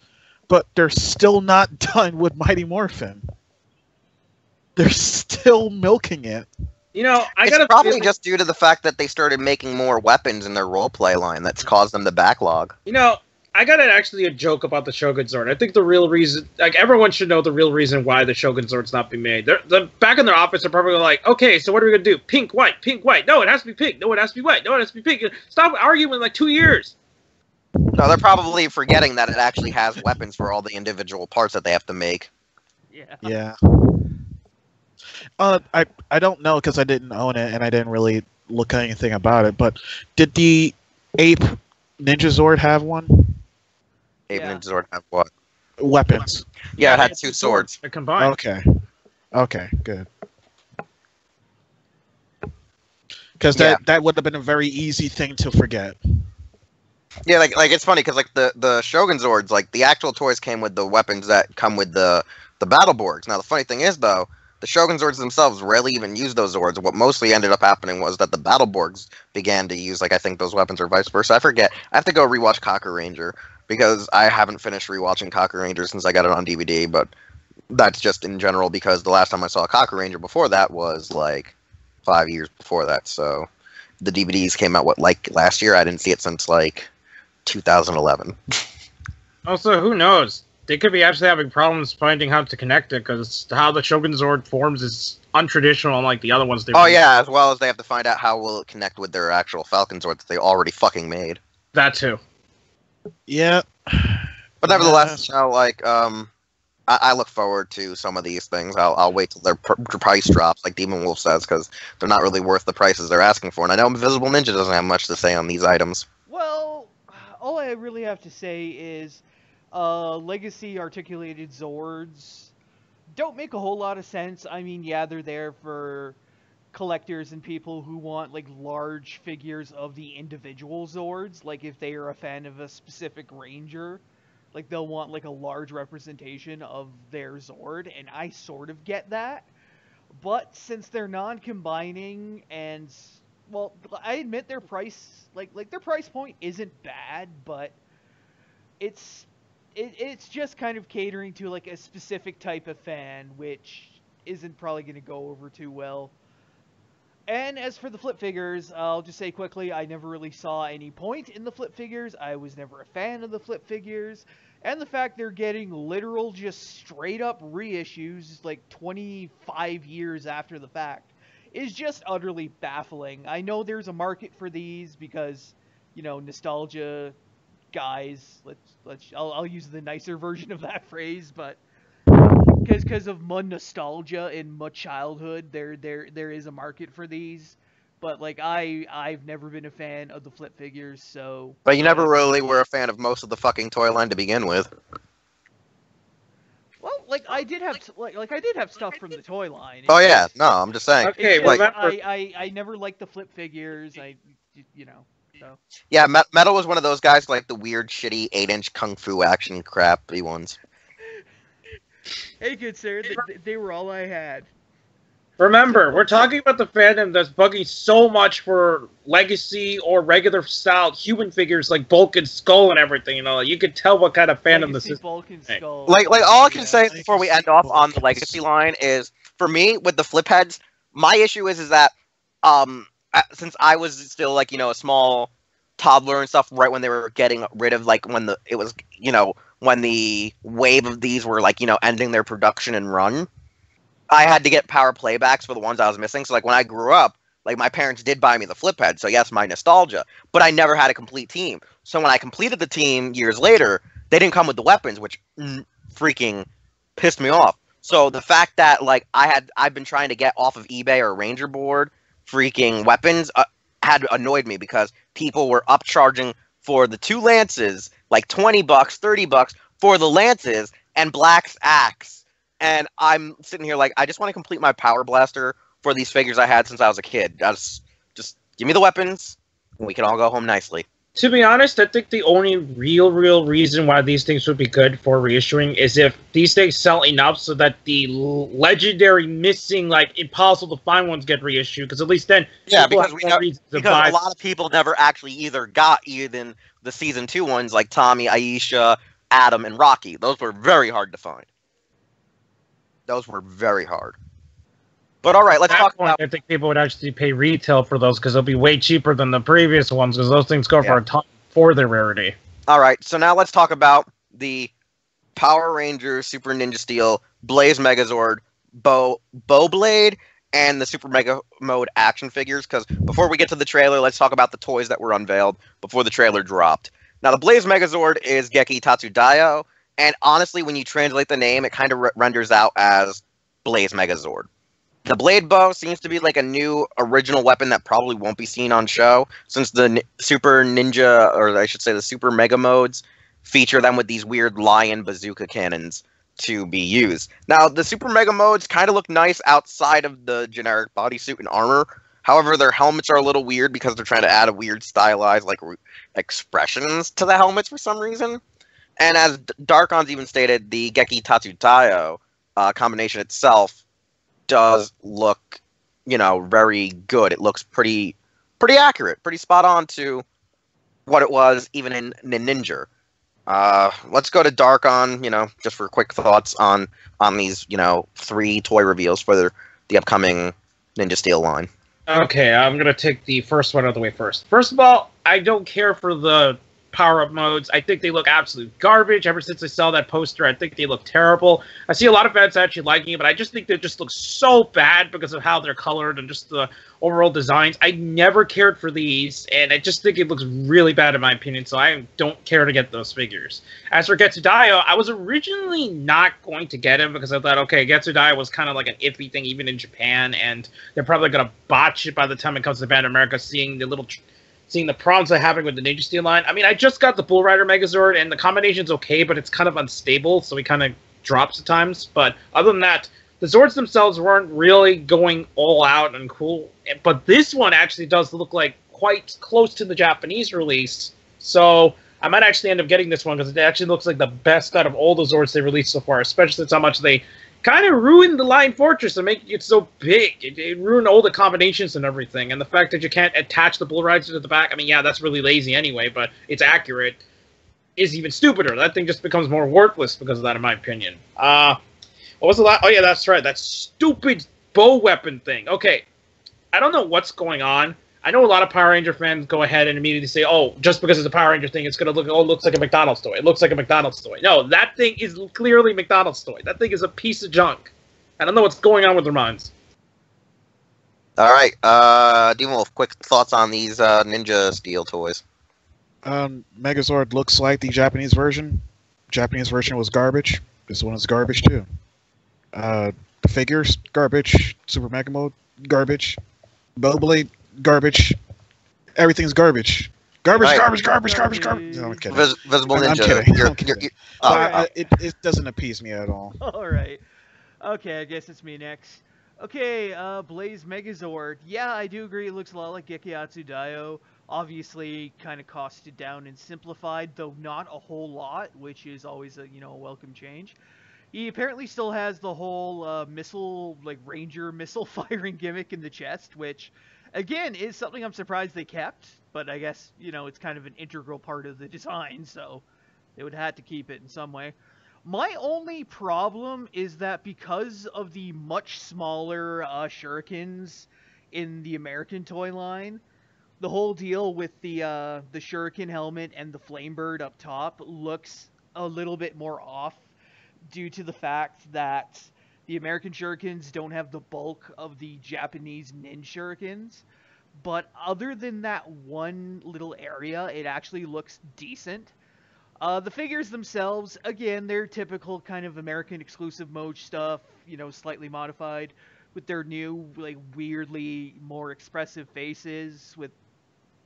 but they're still not done with Mighty Morphin. They're still milking it. It's probably just due to the fact that they started making more weapons in their roleplay line that's caused them to backlog. I got actually a joke about the Shogun Zord. I think the real reason, everyone should know the real reason why the Shogun Zord's not being made. They're back in their office, they're probably like, okay, so what are we going to do? Pink, white, pink, white. No, it has to be pink. No, it has to be white. No, it has to be pink. Stop arguing in 2 years. No, they're probably forgetting that it actually has weapons for all the individual parts that they have to make. Yeah. I don't know because I didn't own it and I didn't really look at anything about it, but did the Ape Ninja Zord have one? Ape Ninja Zord have what? Weapons. Yeah, it had 2 swords. They're combined. Okay, good. Because that would have been a very easy thing to forget. Yeah, like it's funny because the Shogun Zords, like the actual toys came with the weapons that come with the Battleborgs. Now the funny thing is though, the Shogun Zords themselves rarely even use those Zords. What mostly ended up happening was that the Battleborgs began to use, I think, those weapons or vice versa. I forget. I have to go rewatch Cocker Ranger because I haven't finished rewatching Cocker Ranger since I got it on DVD. But that's just in general because the last time I saw Cocker Ranger before that was 5 years before that. So the DVDs came out last year. I didn't see it since 2011. Also, who knows? They could be actually having problems finding how to connect it because how the Shogun Zord forms is untraditional unlike the other ones. Yeah, as well as they have to find out how will it connect with their actual Falcon Zord that they already fucking made. That too. Yeah. But nevertheless, I look forward to some of these things. I'll wait till their price drops, like Demon Wolf says, because they're not really worth the prices they're asking for. And I know Visibleninja doesn't have much to say on these items. Well, all I really have to say is Legacy articulated Zords don't make a whole lot of sense. I mean, yeah, they're there for collectors and people who want large figures of the individual Zords. Like if they are a fan of a specific Ranger, they'll want a large representation of their Zord, and I sort of get that. But since they're non-combining and, well, I admit their price, their price point isn't bad, but it's just kind of catering to a specific type of fan, which isn't probably going to go over too well. And as for the flip figures, I'll just say quickly, I never really saw any point in the flip figures. I was never a fan of the flip figures. And the fact they're getting literal, just straight up reissues 25 years after the fact is just utterly baffling. I know there's a market for these because, nostalgia guys, I'll use the nicer version of that phrase, but because of my nostalgia in my childhood, there is a market for these. But I've never been a fan of the flip figures, so. But you never really were a fan of most of the fucking toy line to begin with. Well, I did have I did have stuff from the toy line. Oh yeah, no, I'm just saying. Okay, well, I never liked the flip figures. So. Yeah, Metal was one of those guys the weird, shitty 8-inch kung fu action crappy ones. Hey, good sir, they were all I had. Remember, we're talking about the fandom that's bugging so much for legacy or regular style human figures like Bulk and Skull and everything. You know, you can tell what kind of fandom Legacy this is. Bulk and Skull. Like all I can Yeah. say before we end off on the legacy line is, for me with the flip heads, my issue is that since I was still like, you know, a small toddler and stuff right when they were getting rid of, like, when it was, you know, when the wave of these were, like, you know, ending their production and run, I had to get power playbacks for the ones I was missing. So like when I grew up, like, my parents did buy me the flip head, so yes, my nostalgia, but I never had a complete team. So when I completed the team years later, they didn't come with the weapons, which freaking pissed me off. So the fact that, like, I've been trying to get off of eBay or Ranger Board freaking weapons had annoyed me, because people were upcharging for the 2 lances like $20, $30 for the lances and Black's axe. And I'm sitting here like, I just want to complete my power blaster for these figures I had since I was a kid. Just give me the weapons and we can all go home nicely. To be honest, I think the only real reason why these things would be good for reissuing is if these things sell enough so that the legendary missing, like, impossible to find ones get reissued. Because at least then, yeah, because a lot of people never actually either got even the season 2 ones, like Tommy, Aisha, Adam, and Rocky. Those were very hard to find. Those were very hard. But all right, let's talk about. I think people would actually pay retail for those because they'll be way cheaper than the previous ones, because those things go for a ton for their rarity. All right, so now let's talk about the Power Rangers Super Ninja Steel Blaze Megazord Bowblade and the Super Mega Mode action figures. Because before we get to the trailer, let's talk about the toys that were unveiled before the trailer dropped. Now, the Blaze Megazord is Geki Tatsudaio, and honestly, when you translate the name, it kind of renders out as Blaze Megazord. The Blade Bow seems to be like a new original weapon that probably won't be seen on show, since the Super Ninja, or I should say the Super Mega Modes, feature them with these weird lion bazooka cannons to be used. Now, the Super Mega Modes kind of look nice outside of the generic bodysuit and armor. However, their helmets are a little weird because they're trying to add a weird stylized, like, expressions to the helmets for some reason. And as Darkon's even stated, the Geki Tatsudaio combination itself does look, you know, very good. It looks pretty accurate, pretty spot on to what it was even in Ninja. Let's go to Darkon, you know, just for quick thoughts on these, you know, 3 toy reveals for the upcoming Ninja Steel line. Okay, I'm going to take the first one out of the way first. First of all, I don't care for the power-up modes. I think they look absolute garbage. Ever since I saw that poster, I think they look terrible. I see a lot of fans actually liking it, but I just think they just look so bad because of how they're colored and just the overall designs. I never cared for these, and I just think it looks really bad in my opinion, so I don't care to get those figures. As for Getsudaio, I was originally not going to get him because I thought, okay, Getsudaio was kind of like an iffy thing even in Japan, and they're probably going to botch it by the time it comes to Japan and America, seeing the problems they're having with the Ninja Steel line. I mean, I just got the Bull Rider Megazord, and the combination's okay, but it's kind of unstable, so he kind of drops at times. But other than that, the Zords themselves weren't really going all out and cool. But this one actually does look like quite close to the Japanese release. So I might actually end up getting this one, because it actually looks like the best out of all the Zords they released so far, especially since how much they kind of ruined the Line Fortress and making it so big. It ruined all the combinations and everything. And the fact that you can't attach the Bull Riders to the back, I mean, yeah, that's really lazy anyway, but it's accurate, is even stupider. That thing just becomes more worthless because of that, in my opinion. What was the last? Oh, yeah, that's right. That stupid bow weapon thing. Okay, I don't know what's going on. I know a lot of Power Ranger fans go ahead and immediately say, oh, just because it's a Power Ranger thing, it's going to look, oh, it looks like a McDonald's toy. It looks like a McDonald's toy. No, that thing is clearly McDonald's toy. That thing is a piece of junk. I don't know what's going on with their minds. All right, Demon Wolf, quick thoughts on these Ninja Steel toys. Megazord looks like the Japanese version. Japanese version was garbage. This one is garbage too. The figures, garbage. Super Mega Mode, garbage. Beyblade, garbage. Everything's garbage. Garbage, Right. garbage. No, I'm kidding. Visible I'm Ninja. kidding. You're- I'm kidding. you're- oh, Alright. It doesn't appease me at all. All right. Okay, I guess it's me next. Okay, Blaze Megazord. Yeah, I do agree. It looks a lot like Gekiatsu Dio. Obviously, kind of costed down and simplified, though not a whole lot, which is always a welcome change. He apparently still has the whole missile, like Ranger missile firing gimmick in the chest, which, again, is something I'm surprised they kept. But I guess, it's kind of an integral part of the design, so they would have to keep it in some way. My only problem is that because of the much smaller shurikens in the American toy line, the whole deal with the shuriken helmet and the flamebird up top looks a little bit more off due to the fact that the American shurikens don't have the bulk of the Japanese nin shurikens. But other than that one little area, it actually looks decent. The figures themselves, again, they're typical kind of American exclusive mode stuff, slightly modified with their new, like, weirdly more expressive faces with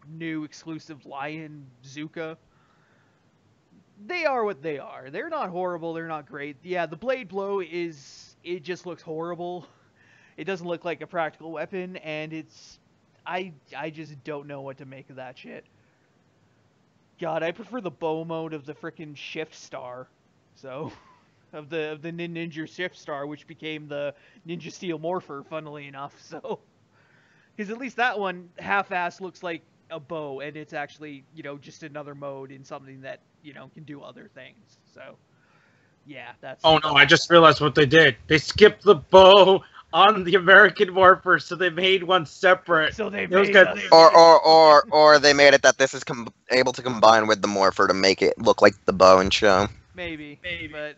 new exclusive lion Zuka. They are what they are. They're not horrible, they're not great. Yeah, the blade blow it just looks horrible. It doesn't look like a practical weapon, and I just don't know what to make of that shit. God, I prefer the bow mode of the frickin' Shift Star. So, of the Ninja Shift Star, which became the Ninja Steel Morpher, funnily enough. So, because at least that one half-ass looks like a bow, and it's actually, just another mode in something that, can do other things. So, yeah, that's... Oh no, I just realized what they did. They skipped the bow on the American Morpher, so they made one separate. So they Those made... guys- Or they made it that this is able to combine with the Morpher to make it look like the bow and show. Maybe. But,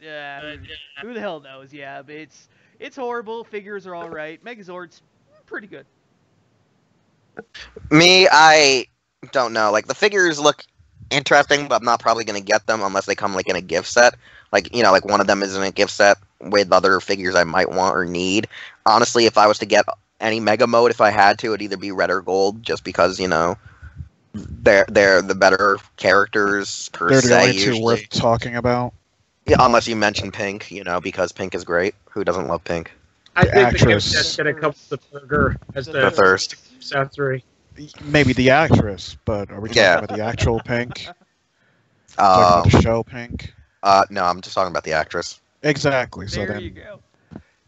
who the hell knows? Yeah, but it's horrible. Figures are alright. Megazord's pretty good. Me, I don't know. Like, the figures look interesting, but I'm not probably going to get them unless they come, like, in a gift set. Like, like, one of them is in a gift set with other figures I might want or need. Honestly, if I was to get any Mega Mode, if I had to, it'd either be red or gold, just because, they're the better characters, per They're se, the only two usually. worth talking about. Yeah, unless you mention Pink, because Pink is great. Who doesn't love Pink? I think the gift actress. set's gonna come with the burger as The the thirst. Sound 3. Maybe the actress, but are we talking Yeah. about the actual Pink? Talking Um, about the show Pink? no, I'm just talking about the actress. Exactly. So There then you go.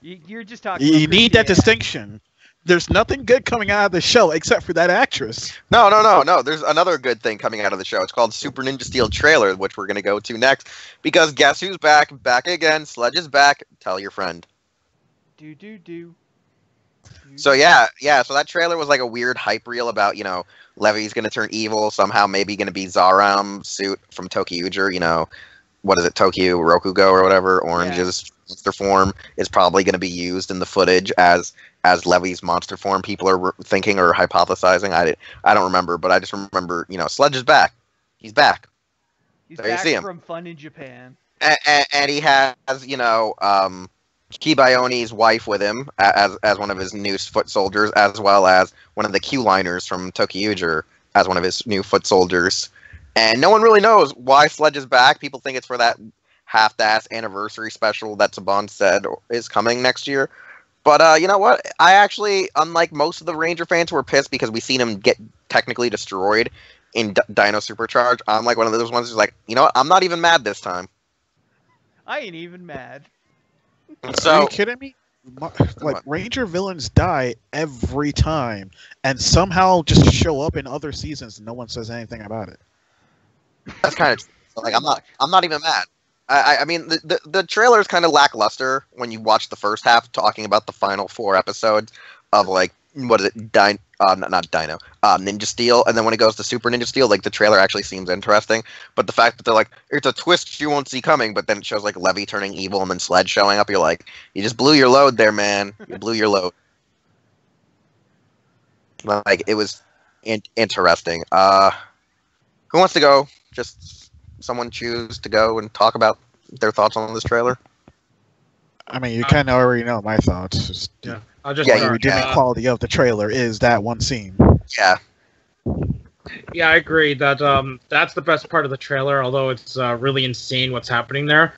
You're just talking you about need that Christina. distinction. There's nothing good coming out of the show except for that actress. No. There's another good thing coming out of the show. It's called Super Ninja Steel Trailer, which we're going to go to next. Because guess who's back? Back again. Sledge is back. Tell your friend. Do. So yeah. So that trailer was like a weird hype reel about, Levy's going to turn evil. Somehow maybe going to be Zaram suit from Tokyo-Uger, what is it, Tokyo Rokugo or whatever, Orange's monster form is probably going to be used in the footage as Levy's monster form. People are thinking or hypothesizing. I don't remember, but I just remember, Sledge is back. He's back. He's There you back see him. from Fun in Japan. And he has, Kibayone's wife with him as one of his new foot soldiers, as well as one of the Q-liners from Tokyo-Uger as one of his new foot soldiers. And no one really knows why Sledge is back. People think it's for that half-ass anniversary special that Saban said is coming next year. But you know what? I actually, unlike most of the Ranger fans who were pissed because we seen him get technically destroyed in Dino Supercharge, I'm like one of those ones who's like, you know what? I'm not even mad this time. I ain't even mad. Are So you kidding me? Like, Ranger villains die every time, and somehow just show up in other seasons and no one says anything about it. that's kind of like I'm not even mad. I mean the trailer is kind of lackluster when you watch the first half, talking about the final 4 episodes of like what is it, Ninja Steel, and then when it goes to Super Ninja Steel, like the trailer actually seems interesting. But the fact that they're like, it's a twist you won't see coming, but then it shows like Levy turning evil and then Sledge showing up, you're like, you just blew your load there, man. You blew your load. Like, it was interesting. Who wants to go? Just someone choose to go and talk about their thoughts on this trailer. I mean, you kind of already know my thoughts. Just, Yeah, I'll just Yeah, the start. redeeming quality of the trailer is that one scene. Yeah. Yeah, I agree that that's the best part of the trailer. Although it's really insane what's happening there.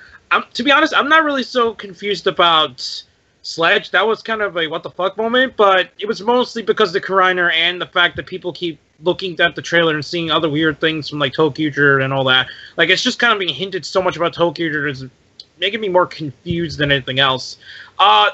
To be honest, I'm not really so confused about Sledge. That was kind of a what the fuck moment, but it was mostly because of the Kariner and the fact that people keep looking at the trailer and seeing other weird things from like Tokyo-Uger and all that. Like, it's just kind of being hinted so much about Tokyo-Uger making me more confused than anything else.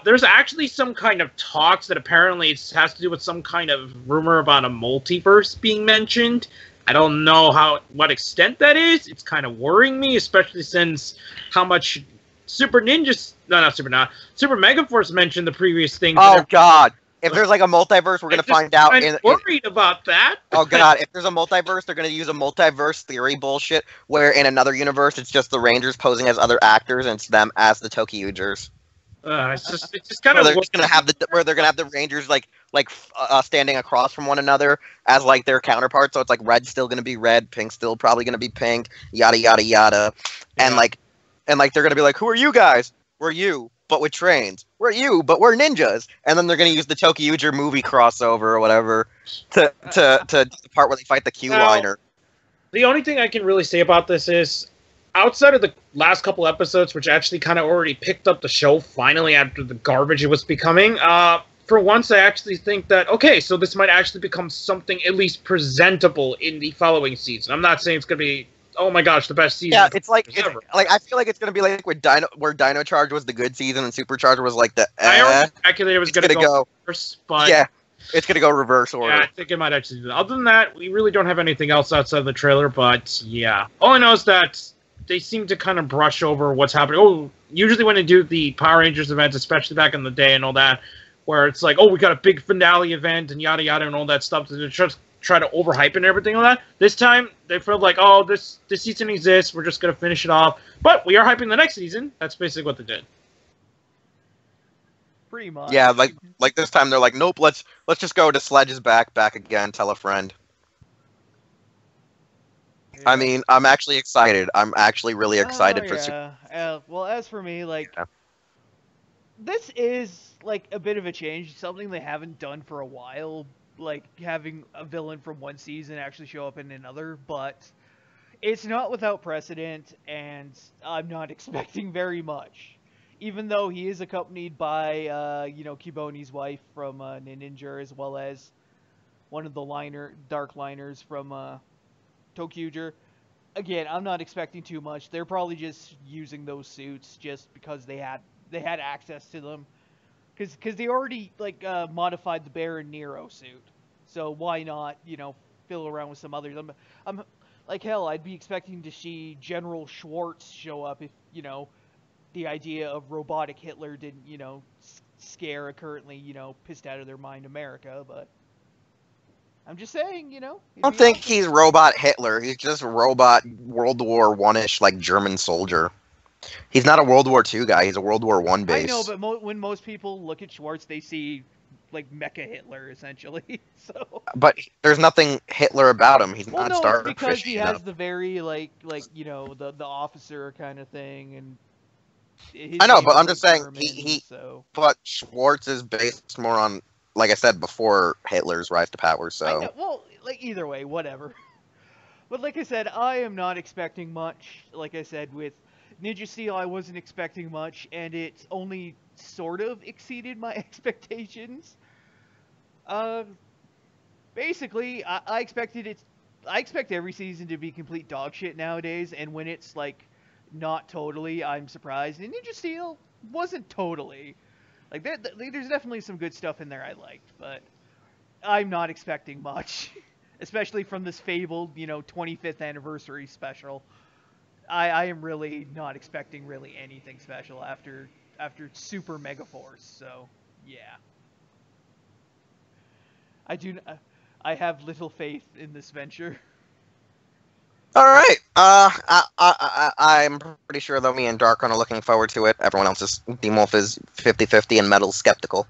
There's actually some kind of talks that apparently it has to do with some kind of rumor about a multiverse being mentioned. I don't know what extent that is. It's kind of worrying me, especially since how much Super Megaforce mentioned the previous things. Oh God! If there's like a multiverse, we're gonna find out. I'm worried about that. Oh God! If there's a multiverse, they're gonna use a multiverse theory bullshit, where in another universe it's just the Rangers posing as other actors and it's them as the Tokyugers. It's just kind of they're just gonna have the Rangers standing across from one another as like their counterparts. So it's like red's still gonna be red, pink's still probably gonna be pink, yada yada yada, and they're gonna be like, who are you guys? We're you, but with trains. We're you, but we're ninjas. And then they're gonna use the Tokyuger movie crossover or whatever to the part where they fight the Q-liner. The only thing I can really say about this is, outside of the last couple episodes, which actually kind of already picked up the show finally after the garbage it was becoming, for once I actually think that, okay, so this might actually become something at least presentable in the following season. I'm not saying it's going to be, oh my gosh, the best season. Yeah, I feel like it's going to be like where Dino Charge was the good season and Supercharger was like the I already calculated it was going to go reverse, but... Yeah, it's going to go reverse order. Yeah, I think it might actually do that. Other than that, we really don't have anything else outside of the trailer, but yeah. All I know is that they seem to kind of brush over what's happening. Oh, usually when they do the Power Rangers events, especially back in the day and all that, where it's like, oh, we got a big finale event and yada yada and all that stuff, to just try to overhype and everything like that. This time, they felt like, oh, this season exists, we're just going to finish it off. But we are hyping the next season. That's basically what they did. Pretty much. Yeah, like this time they're like, nope, let's just go to Sledge's back again, tell a friend. Yeah. I mean, I'm actually excited. I'm actually really excited for Super. Well, as for me, this is like a bit of a change, something they haven't done for a while, like having a villain from one season actually show up in another, but it's not without precedent, and I'm not expecting very much. Even though he is accompanied by, Kiboni's wife from Ninja, as well as one of the dark liners from Tokyuger. Again, I'm not expecting too much. They're probably just using those suits just because they had access to them, because they already modified the Baron Nero suit. So why not fill around with some others? I'm like, hell, I'd be expecting to see General Schwartz show up if the idea of robotic Hitler didn't scare a currently pissed out of their mind America, but. I'm just saying, I don't think he's robot Hitler. He's just robot World War I-ish, German soldier. He's not a World War II guy. He's a World War I base. I know, but when most people look at Schwartz, they see, Mecha Hitler, essentially. So. But there's nothing Hitler about him. He's not Star because Christian he has the very, the officer kind of thing, and... I know, but I'm just saying, but Schwartz is based more on... Like I said before, Hitler's rise to power. So well, either way, whatever. But like I said, I am not expecting much. Like I said, with Ninja Steel, I wasn't expecting much, and it's only sort of exceeded my expectations. Basically, I expected it. I expect every season to be complete dog shit nowadays, and when it's not totally, I'm surprised. And Ninja Steel wasn't totally. There's definitely some good stuff in there I liked, but I'm not expecting much, especially from this fabled, 25th anniversary special. I am really not expecting really anything special after Super Megaforce. So yeah, I have little faith in this venture. All right. I'm pretty sure that me and Darkon are looking forward to it. Everyone else is... Demon Wolf is 50-50 and Metal's skeptical.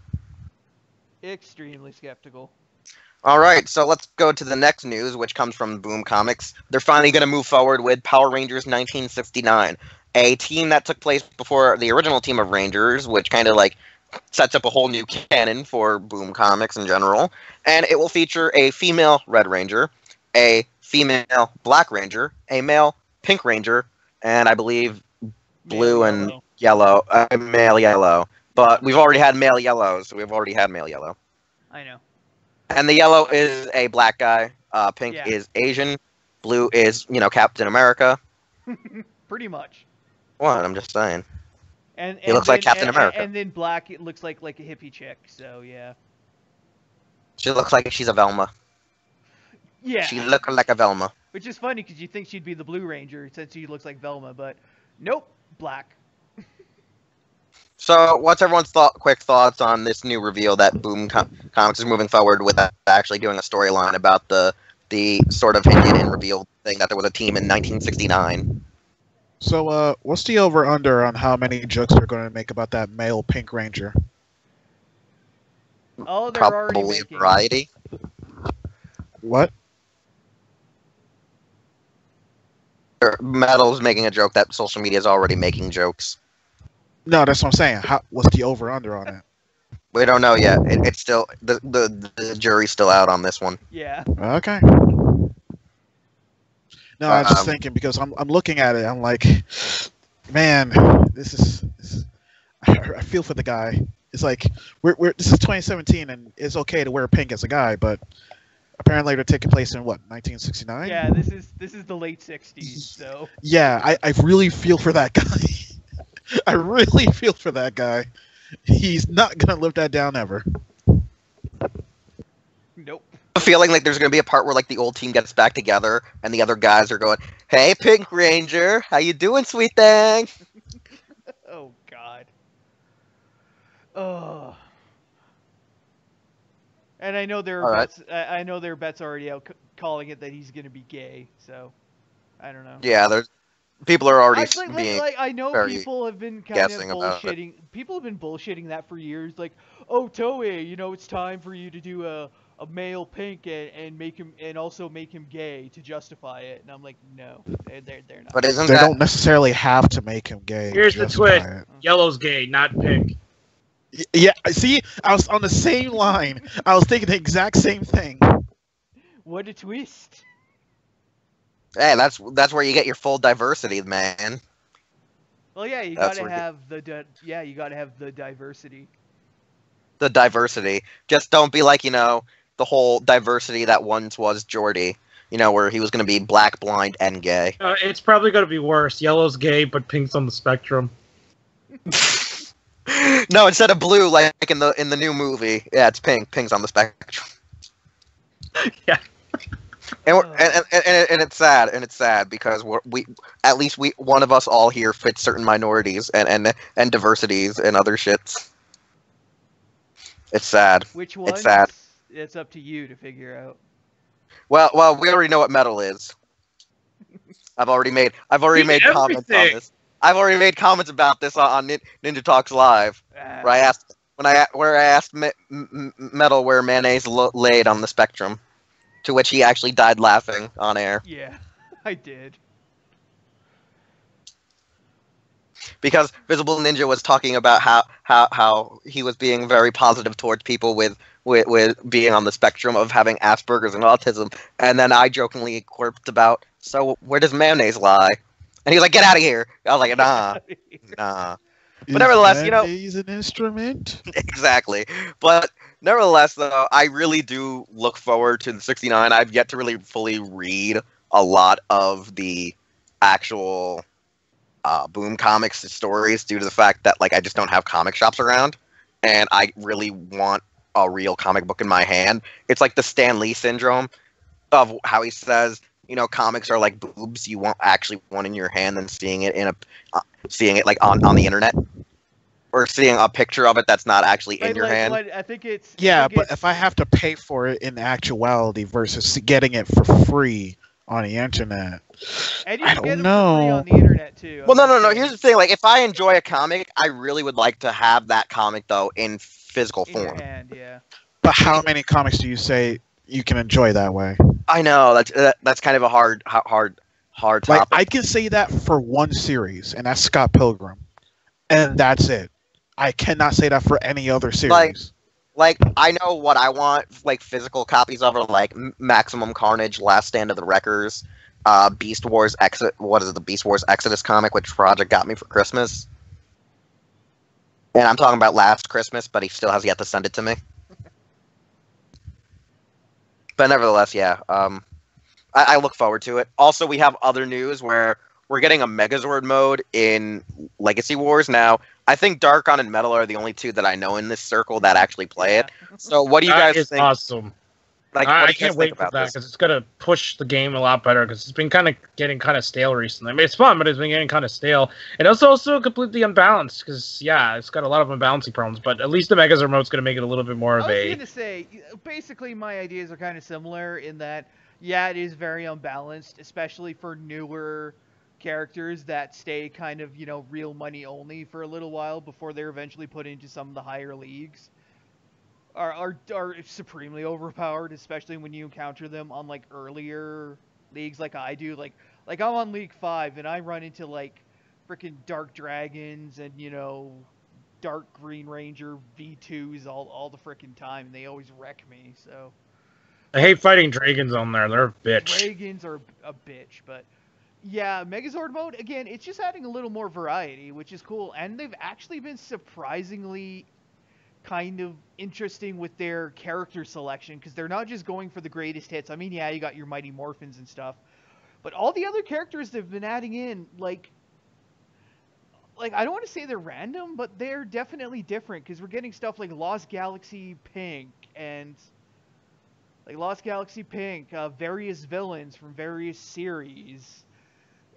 Extremely skeptical. All right, so let's go to the next news, which comes from Boom Comics. They're finally going to move forward with Power Rangers 1969, a team that took place before the original team of Rangers, which kind of sets up a whole new canon for Boom Comics in general. And it will feature a female Red Ranger, a female Black Ranger, a male Pink Ranger, and I believe blue and yellow. Male yellow. But we've already had male yellow, so we've already had male yellow. I know. And the yellow is a black guy. Pink is Asian. Blue is, Captain America. Pretty much. What? I'm just saying. And He looks like Captain America. And then Black, it looks like a hippie chick. So yeah. She looks like she's a Velma. Yeah. She looks like a Velma. Which is funny because you think she'd be the Blue Ranger since she looks like Velma, but nope, Black. So, what's everyone's quick thoughts on this new reveal that Boom Comics is moving forward with actually doing a storyline about the sort of hinted and revealed thing that there was a team in 1969? So, what's the over/under on how many jokes they're going to make about that male Pink Ranger? Oh, they're already Probably making. variety. What? Metal's making a joke that social media is already making jokes. No, that's what I'm saying. What's the over/under on it? We don't know yet. It's still the jury's still out on this one. Yeah. Okay. No, I was just thinking because I'm looking at it. I'm like, man, this is. I feel for the guy. It's like this is 2017 and it's okay to wear pink as a guy, but apparently they're taking place in what 1969. Yeah, this is the late '60s. So. Yeah, I really feel for that guy. I really feel for that guy. He's not gonna live that down ever. Nope. Feeling like there's gonna be a part where like the old team gets back together and the other guys are going, "Hey, Pink Ranger, how you doing, sweet thing?" Oh God. Oh. And I know there are bets. I know there are bets already out calling it that he's gonna be gay. So, I don't know. Yeah, there's people are already being. Like I know very people have been kind of guessing about it. bullshitting. People have been bullshitting that for years. Like, oh Toei, it's time for you to do a male Pink and make him and also make him gay to justify it. And I'm like, no, they're not. But isn't They that don't necessarily have to make him gay. Here's the justify twist: it. Yellow's gay, not Pink. Yeah, see, I was on the same line. I was thinking the exact same thing. What a twist! Hey, that's where you get your full diversity, man. Well, yeah, you That's gotta where you- have you gotta have the diversity. The diversity. Just don't be like, the whole diversity that once was Geordie. Where he was going to be black, blind, and gay. It's probably gonna be worse. Yellow's gay, but Pink's on the spectrum. No, instead of blue, like in the new movie, yeah, it's pink. Pink's on the spectrum. Yeah. And it's sad, because we at least one of us all here fits certain minorities and diversities and other shits. It's sad. Which one? It's sad. It's up to you to figure out. Well, we already know what metal is. I've already made comments on this. I've already made comments about this on Ninja Talks Live, where I asked Metal where mayonnaise laid on the spectrum, to which he actually died laughing on air. Yeah, I did. Because Visibleninja was talking about how he was being very positive towards people with being on the spectrum of having Asperger's and autism, and then I jokingly quipped about, so where does mayonnaise lie? And he was like, "Get out of here!" I was like, "Nah." But nevertheless, he's an instrument. Exactly. But nevertheless, though, I really do look forward to the '69. I've yet to really fully read a lot of the actual Boom Comics stories due to the fact that I just don't have comic shops around, and I really want a real comic book in my hand. It's like the Stan Lee syndrome of how he says, comics are like boobs. You want actually one in your hand than seeing it on the internet, or seeing a picture of it that's not actually in your hand. I think it's But if I have to pay for it in actuality versus getting it for free on the internet, and you I can get don't them for free know. on the internet too. Well, no. Here's the thing: if I enjoy a comic, I really would like to have that comic though in physical in your form. hand, yeah. But how many comics do you say you can enjoy that way? I know that's kind of a hard topic. Like I can say that for one series, and that's Scott Pilgrim, and that's it. I cannot say that for any other series. Like I know what I want, physical copies of, are Maximum Carnage, Last Stand of the Wreckers, Beast Wars Exit. What is it? The Beast Wars Exodus comic, which Project got me for Christmas. And I'm talking about last Christmas, but he still has yet to send it to me. But nevertheless, yeah, I look forward to it. Also, we have other news where we're getting a Megazord mode in Legacy Wars now. I think Darkon and Metal are the only two that I know in this circle that actually play it. So what do you That guys is think? awesome. Like, what do I you guys can't think wait for about that this? because it's gonna push the game a lot better. Because it's been getting kind of stale recently. I mean, it's fun, but it's been getting kind of stale, and it's also completely unbalanced. Because it's got a lot of unbalancing problems. But at least the Megazord mode's gonna make it a little bit more of I was a. gonna say, basically, my ideas are kind of similar in that, yeah, it is very unbalanced, especially for newer characters that stay kind of, real money only for a little while before they're eventually put into some of the higher leagues. Are supremely overpowered, especially when you encounter them on like earlier leagues, like I do. Like I'm on League 5 and I run into like freaking Dark Dragons and Dark Green Ranger V2s all the freaking time, and they always wreck me. So I hate fighting dragons on there. They're a bitch. dragons are a bitch, but yeah, Megazord mode again. It's just adding a little more variety, which is cool, and they've actually been surprisingly kind of interesting with their character selection, because they're not just going for the greatest hits. I mean, yeah, you got your Mighty Morphins and stuff, but all the other characters they've been adding in, like I don't want to say they're random, but they're definitely different, because we're getting stuff like Lost Galaxy Pink and various villains from various series.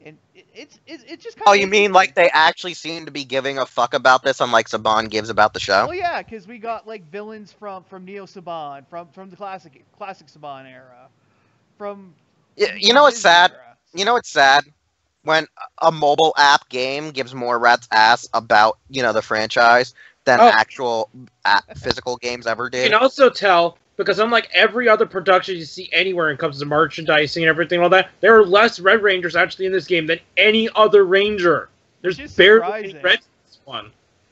And it's just kind of. Oh, you mean like they actually seem to be giving a fuck about this, unlike Saban gives about the show? Well, yeah, because we got like villains from Neo Saban, from the classic Saban era, from. You know what's sad? Era. You know what's sad? When a mobile app game gives more rat's ass about the franchise than actual physical games ever You did. can also tell, because unlike every other production you see anywhere when it comes to merchandising and everything and all that, there are less Red Rangers actually in this game than any other Ranger. There's barely any Reds in this one.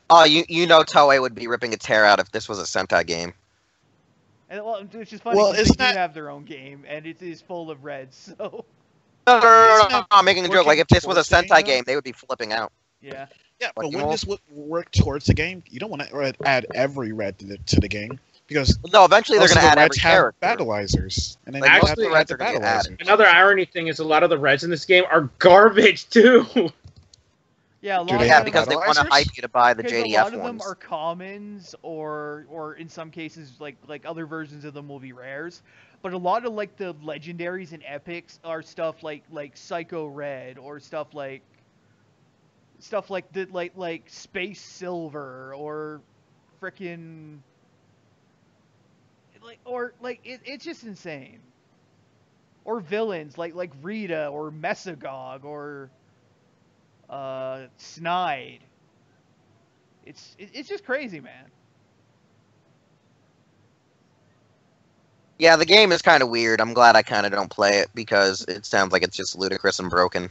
Oh, you know Toei would be ripping a tear out if this was a Sentai game. And it's just funny because they do have their own game, and it is full of Reds, so. No, I'm making a joke. Like, if this was a Sentai game, they would be flipping out. Yeah. Yeah, but when this would work towards the game, you don't want to add every red to the game, because no, eventually they're going to add every character. Battleizers, and then like, actually, the Reds are going to get added. Another irony thing is a lot of the Reds in this game are garbage too. Yeah, because they want to hype you to buy the JDF ones. A lot of them are commons, or in some cases like other versions of them will be rares. But a lot of like the legendaries and epics are stuff like Psycho Red, or stuff like Space Silver, or frickin' it's just insane. Or villains like Rita or Mesagog or Snide. It's just crazy, man. Yeah, the game is kind of weird. I'm glad I kind of don't play it, because it sounds like it's just ludicrous and broken.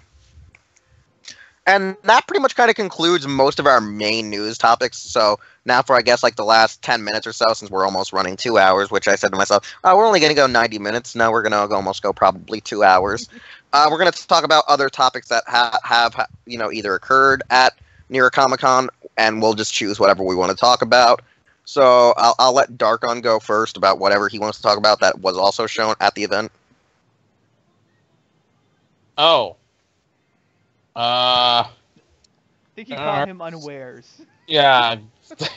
And that pretty much kind of concludes most of our main news topics. So now for, I guess, like the last 10 minutes or so, since we're almost running 2 hours, which I said to myself, we're only going to go 90 minutes. No, we're going to almost go probably 2 hours. We're going to talk about other topics that have either occurred at New York Comic Con, and we'll just choose whatever we want to talk about. So I'll let Darkon go first about whatever he wants to talk about that was also shown at the event. Oh. I think he caught him unawares. Yeah. The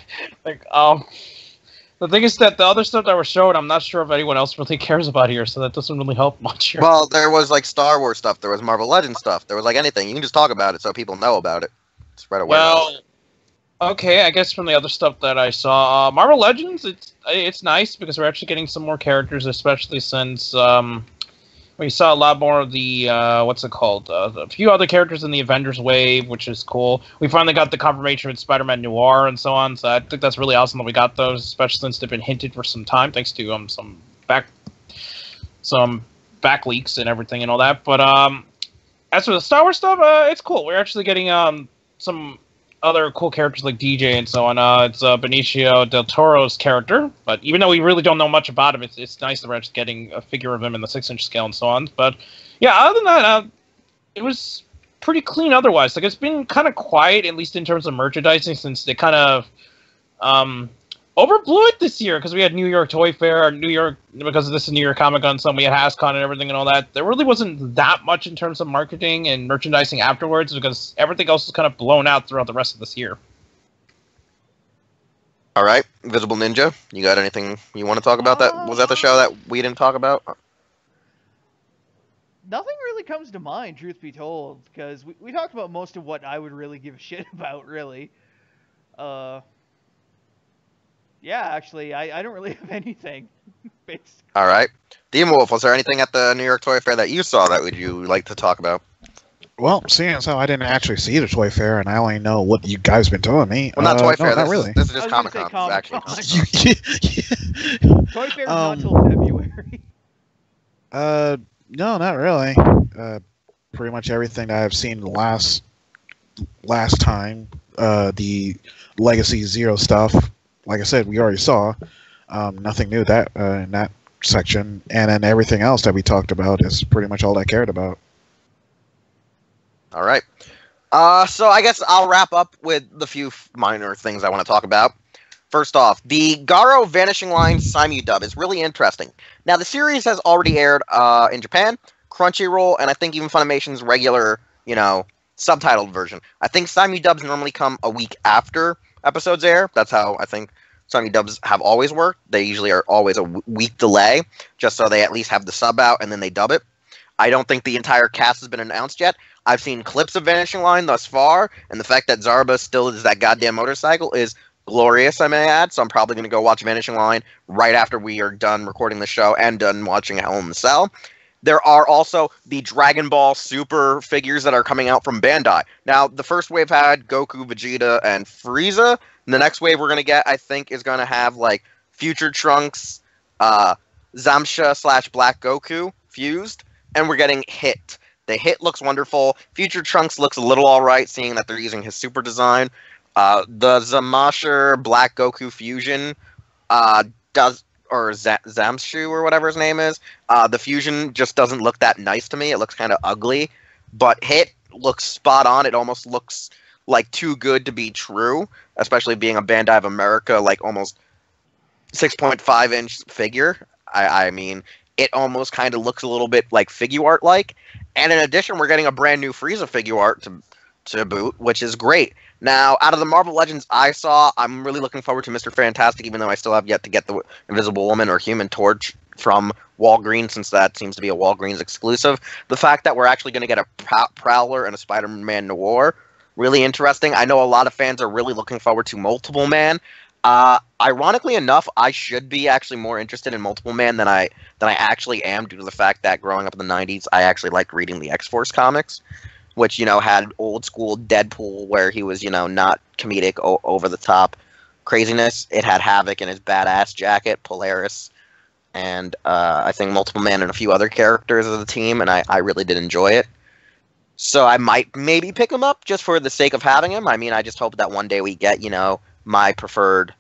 thing is that the other stuff that was shown, I'm not sure if anyone else really cares about here, so that doesn't really help much here. Well, there was like Star Wars stuff, there was Marvel Legends stuff, there was like anything. You can just talk about it so people know about it. Spread awareness. Well, okay, I guess from the other stuff that I saw, Marvel Legends, it's nice because we're actually getting some more characters, especially since we saw a lot more of the, a few other characters in the Avengers wave, which is cool. We finally got the confirmation with Spider-Man Noir and so on, so I think that's really awesome that we got those, especially since they've been hinted for some time, thanks to some back leaks and everything and all that. But as for the Star Wars stuff, it's cool. We're actually getting some other cool characters like DJ and so on. It's Benicio del Toro's character, but even though we really don't know much about him, it's nice that we're actually getting a figure of him in the 6-inch scale and so on. But yeah, other than that, it was pretty clean otherwise. Like, it's been kind of quiet, at least in terms of merchandising, since they kind of overblew it this year because we had New York Toy Fair, because this is New York Comic Con, so we had HasCon and everything and all that. There really wasn't that much in terms of marketing and merchandising afterwards because everything else was kind of blown out throughout the rest of this year. All right, Visibleninja, you got anything you want to talk about? That was that the show that we didn't talk about? Nothing really comes to mind, truth be told, because we talked about most of what I would really give a shit about, really. Yeah, actually, I don't really have anything. Basically. All right. Demon Wolf, was there anything at the New York Toy Fair that you saw that would you like to talk about? Well, seeing as how I didn't actually see the Toy Fair, and I only know what you guys been telling me. Well, not Toy Fair. No, This not really. This is just I was Comic gonna Con. say This is actually Comic-Con. Toy Fair is not till February. No, not really. Pretty much everything that I've seen last time, the Legacy Zero stuff. Like I said, we already saw. Nothing new that in that section, and then everything else that we talked about is pretty much all I cared about. All right. So I guess I'll wrap up with the few minor things I want to talk about. First off, the Garo Vanishing Line Saimu dub is really interesting. Now, the series has already aired in Japan, Crunchyroll, and I think even Funimation's regular, subtitled version. I think Saimu dubs normally come a week after episodes air. That's how I think Saimu dubs have always worked. They usually are always a week delay, just so they at least have the sub out and then they dub it. I don't think the entire cast has been announced yet. I've seen clips of Vanishing Line thus far, and the fact that Zarba still is that goddamn motorcycle is glorious, I may add. So I'm probably going to go watch Vanishing Line right after we are done recording the show and done watching Hell in the Cell. There are also the Dragon Ball Super figures that are coming out from Bandai. Now, the first wave had Goku, Vegeta, and Frieza. And the next wave we're going to get, I think, is going to have, Future Trunks, Zamsha / Black Goku fused. And we're getting Hit. The Hit looks wonderful. Future Trunks looks a little alright, seeing that they're using his super design. The Zamasher Black Goku fusion Zamshu or whatever his name is. The fusion just doesn't look that nice to me. It looks kind of ugly. But Hit looks spot on. It almost looks like too good to be true, especially being a Bandai of America, almost 6.5-inch figure. I mean, it almost kind of looks a little bit like figure art like. And in addition, we're getting a brand new Frieza figure art to boot, which is great. Now, out of the Marvel Legends I saw, I'm really looking forward to Mr. Fantastic, even though I still have yet to get the Invisible Woman or Human Torch from Walgreens, since that seems to be a Walgreens exclusive. The fact that we're actually going to get a Prowler and a Spider-Man Noir, really interesting. I know a lot of fans are really looking forward to Multiple Man. Ironically enough, I should be actually more interested in Multiple Man than I actually am, due to the fact that growing up in the 90s, I actually liked reading the X-Force comics, which, had old school Deadpool where he was, not comedic, over the top craziness. It had Havoc in his badass jacket, Polaris, and I think Multiple Man and a few other characters of the team, and I really did enjoy it. So I might maybe pick him up just for the sake of having him. I mean, I just hope that one day we get, my preferred,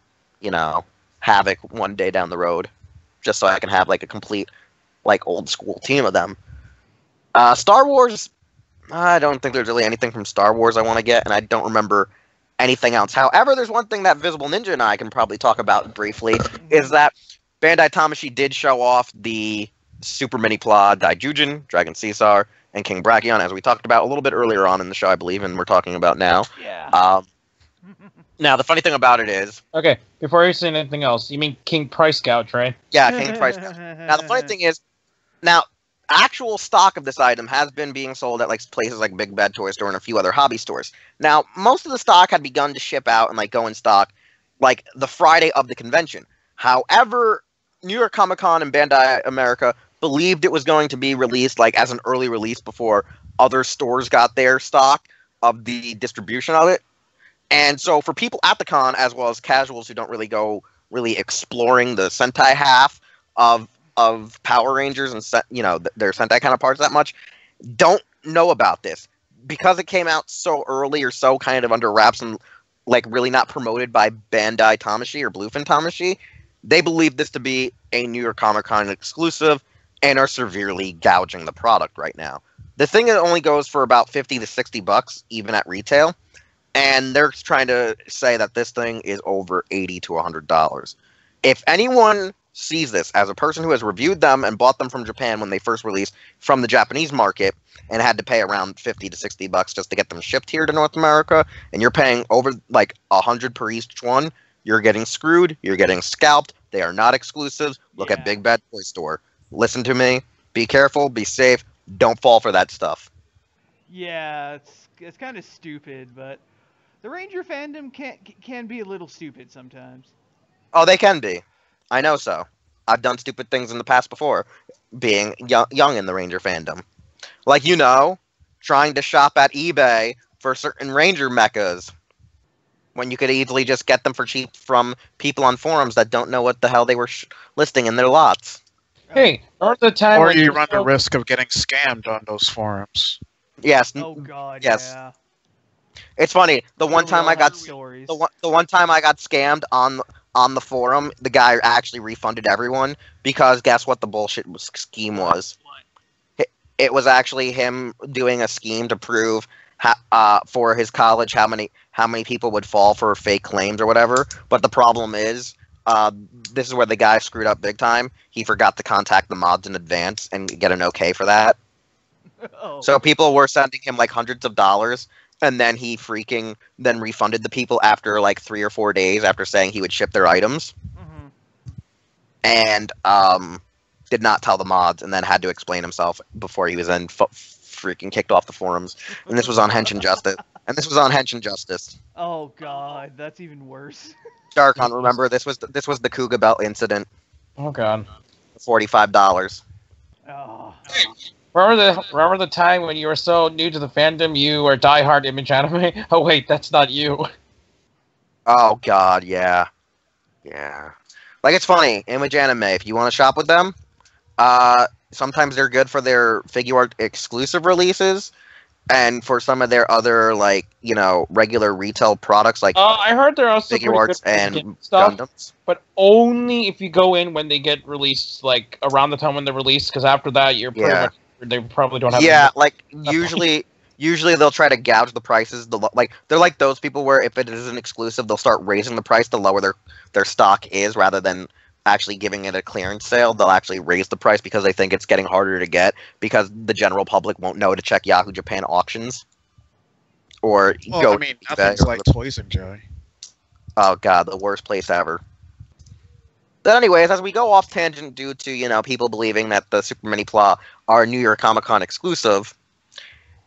Havoc one day down the road, just so I can have, a complete, old school team of them. Star Wars, I don't think there's really anything from Star Wars I want to get, and I don't remember anything else. However, there's one thing that Visibleninja and I can probably talk about briefly, is that Bandai Tamashii did show off the Super Mini Plot Daijujin, Dragon Caesar, and King Brachion, as we talked about a little bit earlier on in the show, I believe, and we're talking about now. Yeah. Now, the funny thing about it is... Okay, before you say anything else, you mean King Price Gouge, right? Yeah, King Price Gouge. Now, the funny thing is, actual stock of this item has been being sold at places like Big Bad Toy Store and a few other hobby stores. Now, most of the stock had begun to ship out and go in stock the Friday of the convention. However, New York Comic Con and Bandai America believed it was going to be released as an early release before other stores got their stock of the distribution of it. And so for people at the con, as well as casuals who don't really go exploring the Sentai half of Power Rangers and their Sentai counterparts that much, don't know about this. Because it came out so early or so kind of under wraps and really not promoted by Bandai Tamashii or Bluefin Tamashii, they believe this to be a New York Comic Con exclusive and are severely gouging the product right now. The thing only goes for about $50 to $60 even at retail. and they're trying to say that this thing is over $80 to $100. If anyone sees this as a person who has reviewed them and bought them from Japan when they first released from the Japanese market and had to pay around $50 to $60 just to get them shipped here to North America, and you're paying over like $100 per each one, you're getting screwed. You're getting scalped. They are not exclusives. Look at Big Bad Toy Store. Listen to me. Be careful. Be safe. Don't fall for that stuff. Yeah, it's kind of stupid, but the Ranger fandom can be a little stupid sometimes. Oh, they can be. I know so. I've done stupid things in the past before, being young in the Ranger fandom. Like, trying to shop at eBay for certain Ranger mechas, when you could easily just get them for cheap from people on forums that don't know what the hell they were listing in their lots. Hey, or the time or you run the risk of getting scammed on those forums. Yes. Oh God. Yes. Yeah. It's funny. The one time I got stories. the one time I got scammed on the forum, the guy actually refunded everyone because guess what the bullshit scheme was? It was actually him doing a scheme to prove for his college how many people would fall for fake claims or whatever. But the problem is, this is where the guy screwed up big time. He forgot to contact the mods in advance and get an okay for that. Oh. So people were sending him like hundreds of dollars, and then he then refunded the people after like 3 or 4 days after saying he would ship their items. Mm-hmm. And did not tell the mods, and then had to explain himself before he was then freaking kicked off the forums. And this was on Henshin Justice. Oh God, that's even worse. Darkon, remember this was the Kuga Belt incident. Oh God. $45. Oh. Remember the time when you were so new to the fandom, you were diehard Image Anime? Oh wait, that's not you. Oh God, yeah. Like, it's funny, Image Anime, if you want to shop with them, sometimes they're good for their figure art exclusive releases, and for some of their other, like, regular retail products, like I heard they're also figure arts and stuff, Gundams. but only if you go in when they get released, like around the time when they're released, because after that you're pretty much, they probably don't have. Yeah, like usually they'll try to gouge the prices. They're like those people where if it is an exclusive, they'll start raising the price the lower their stock is, rather than actually giving it a clearance sale. They'll actually raise the price because they think it's getting harder to get, because the general public won't know to check Yahoo Japan auctions or go. I mean, nothing's like Toys and Joy. Oh God, the worst place ever. But anyways, as we go off tangent due to, people believing that the Super Mini Pla are New York Comic Con exclusive,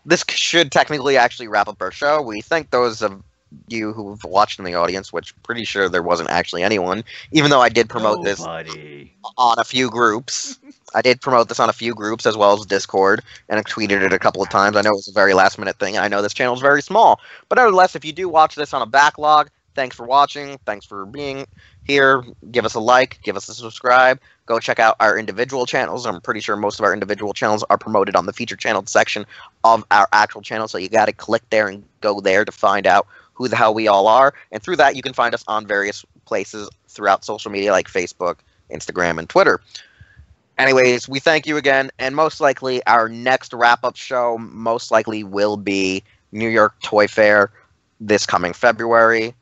this should technically actually wrap up our show. We thank those of you who've watched in the audience, which pretty sure there wasn't actually anyone, even though I did promote this on a few groups. I did promote this on a few groups as well as Discord, and I tweeted it a couple of times. I know it was a very last minute thing. I know this channel is very small, but nevertheless, if you do watch this on a backlog, thanks for watching. Thanks for being here. Give us a like. Give us a subscribe. Go check out our individual channels. I'm pretty sure most of our individual channels are promoted on the featured channels section of our actual channel, so you got to click there and go there to find out who the hell we all are. And through that, you can find us on various places throughout social media like Facebook, Instagram, and Twitter. Anyways, we thank you again, and most likely our next wrap-up show most likely will be New York Toy Fair this coming February.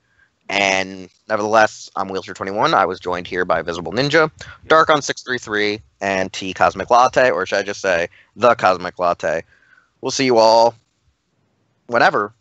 And nevertheless, I'm Wheelchair21. I was joined here by Visibleninja, Darkon633, and T Cosmic Latte, or should I just say the Cosmic Latte. We'll see you all whenever.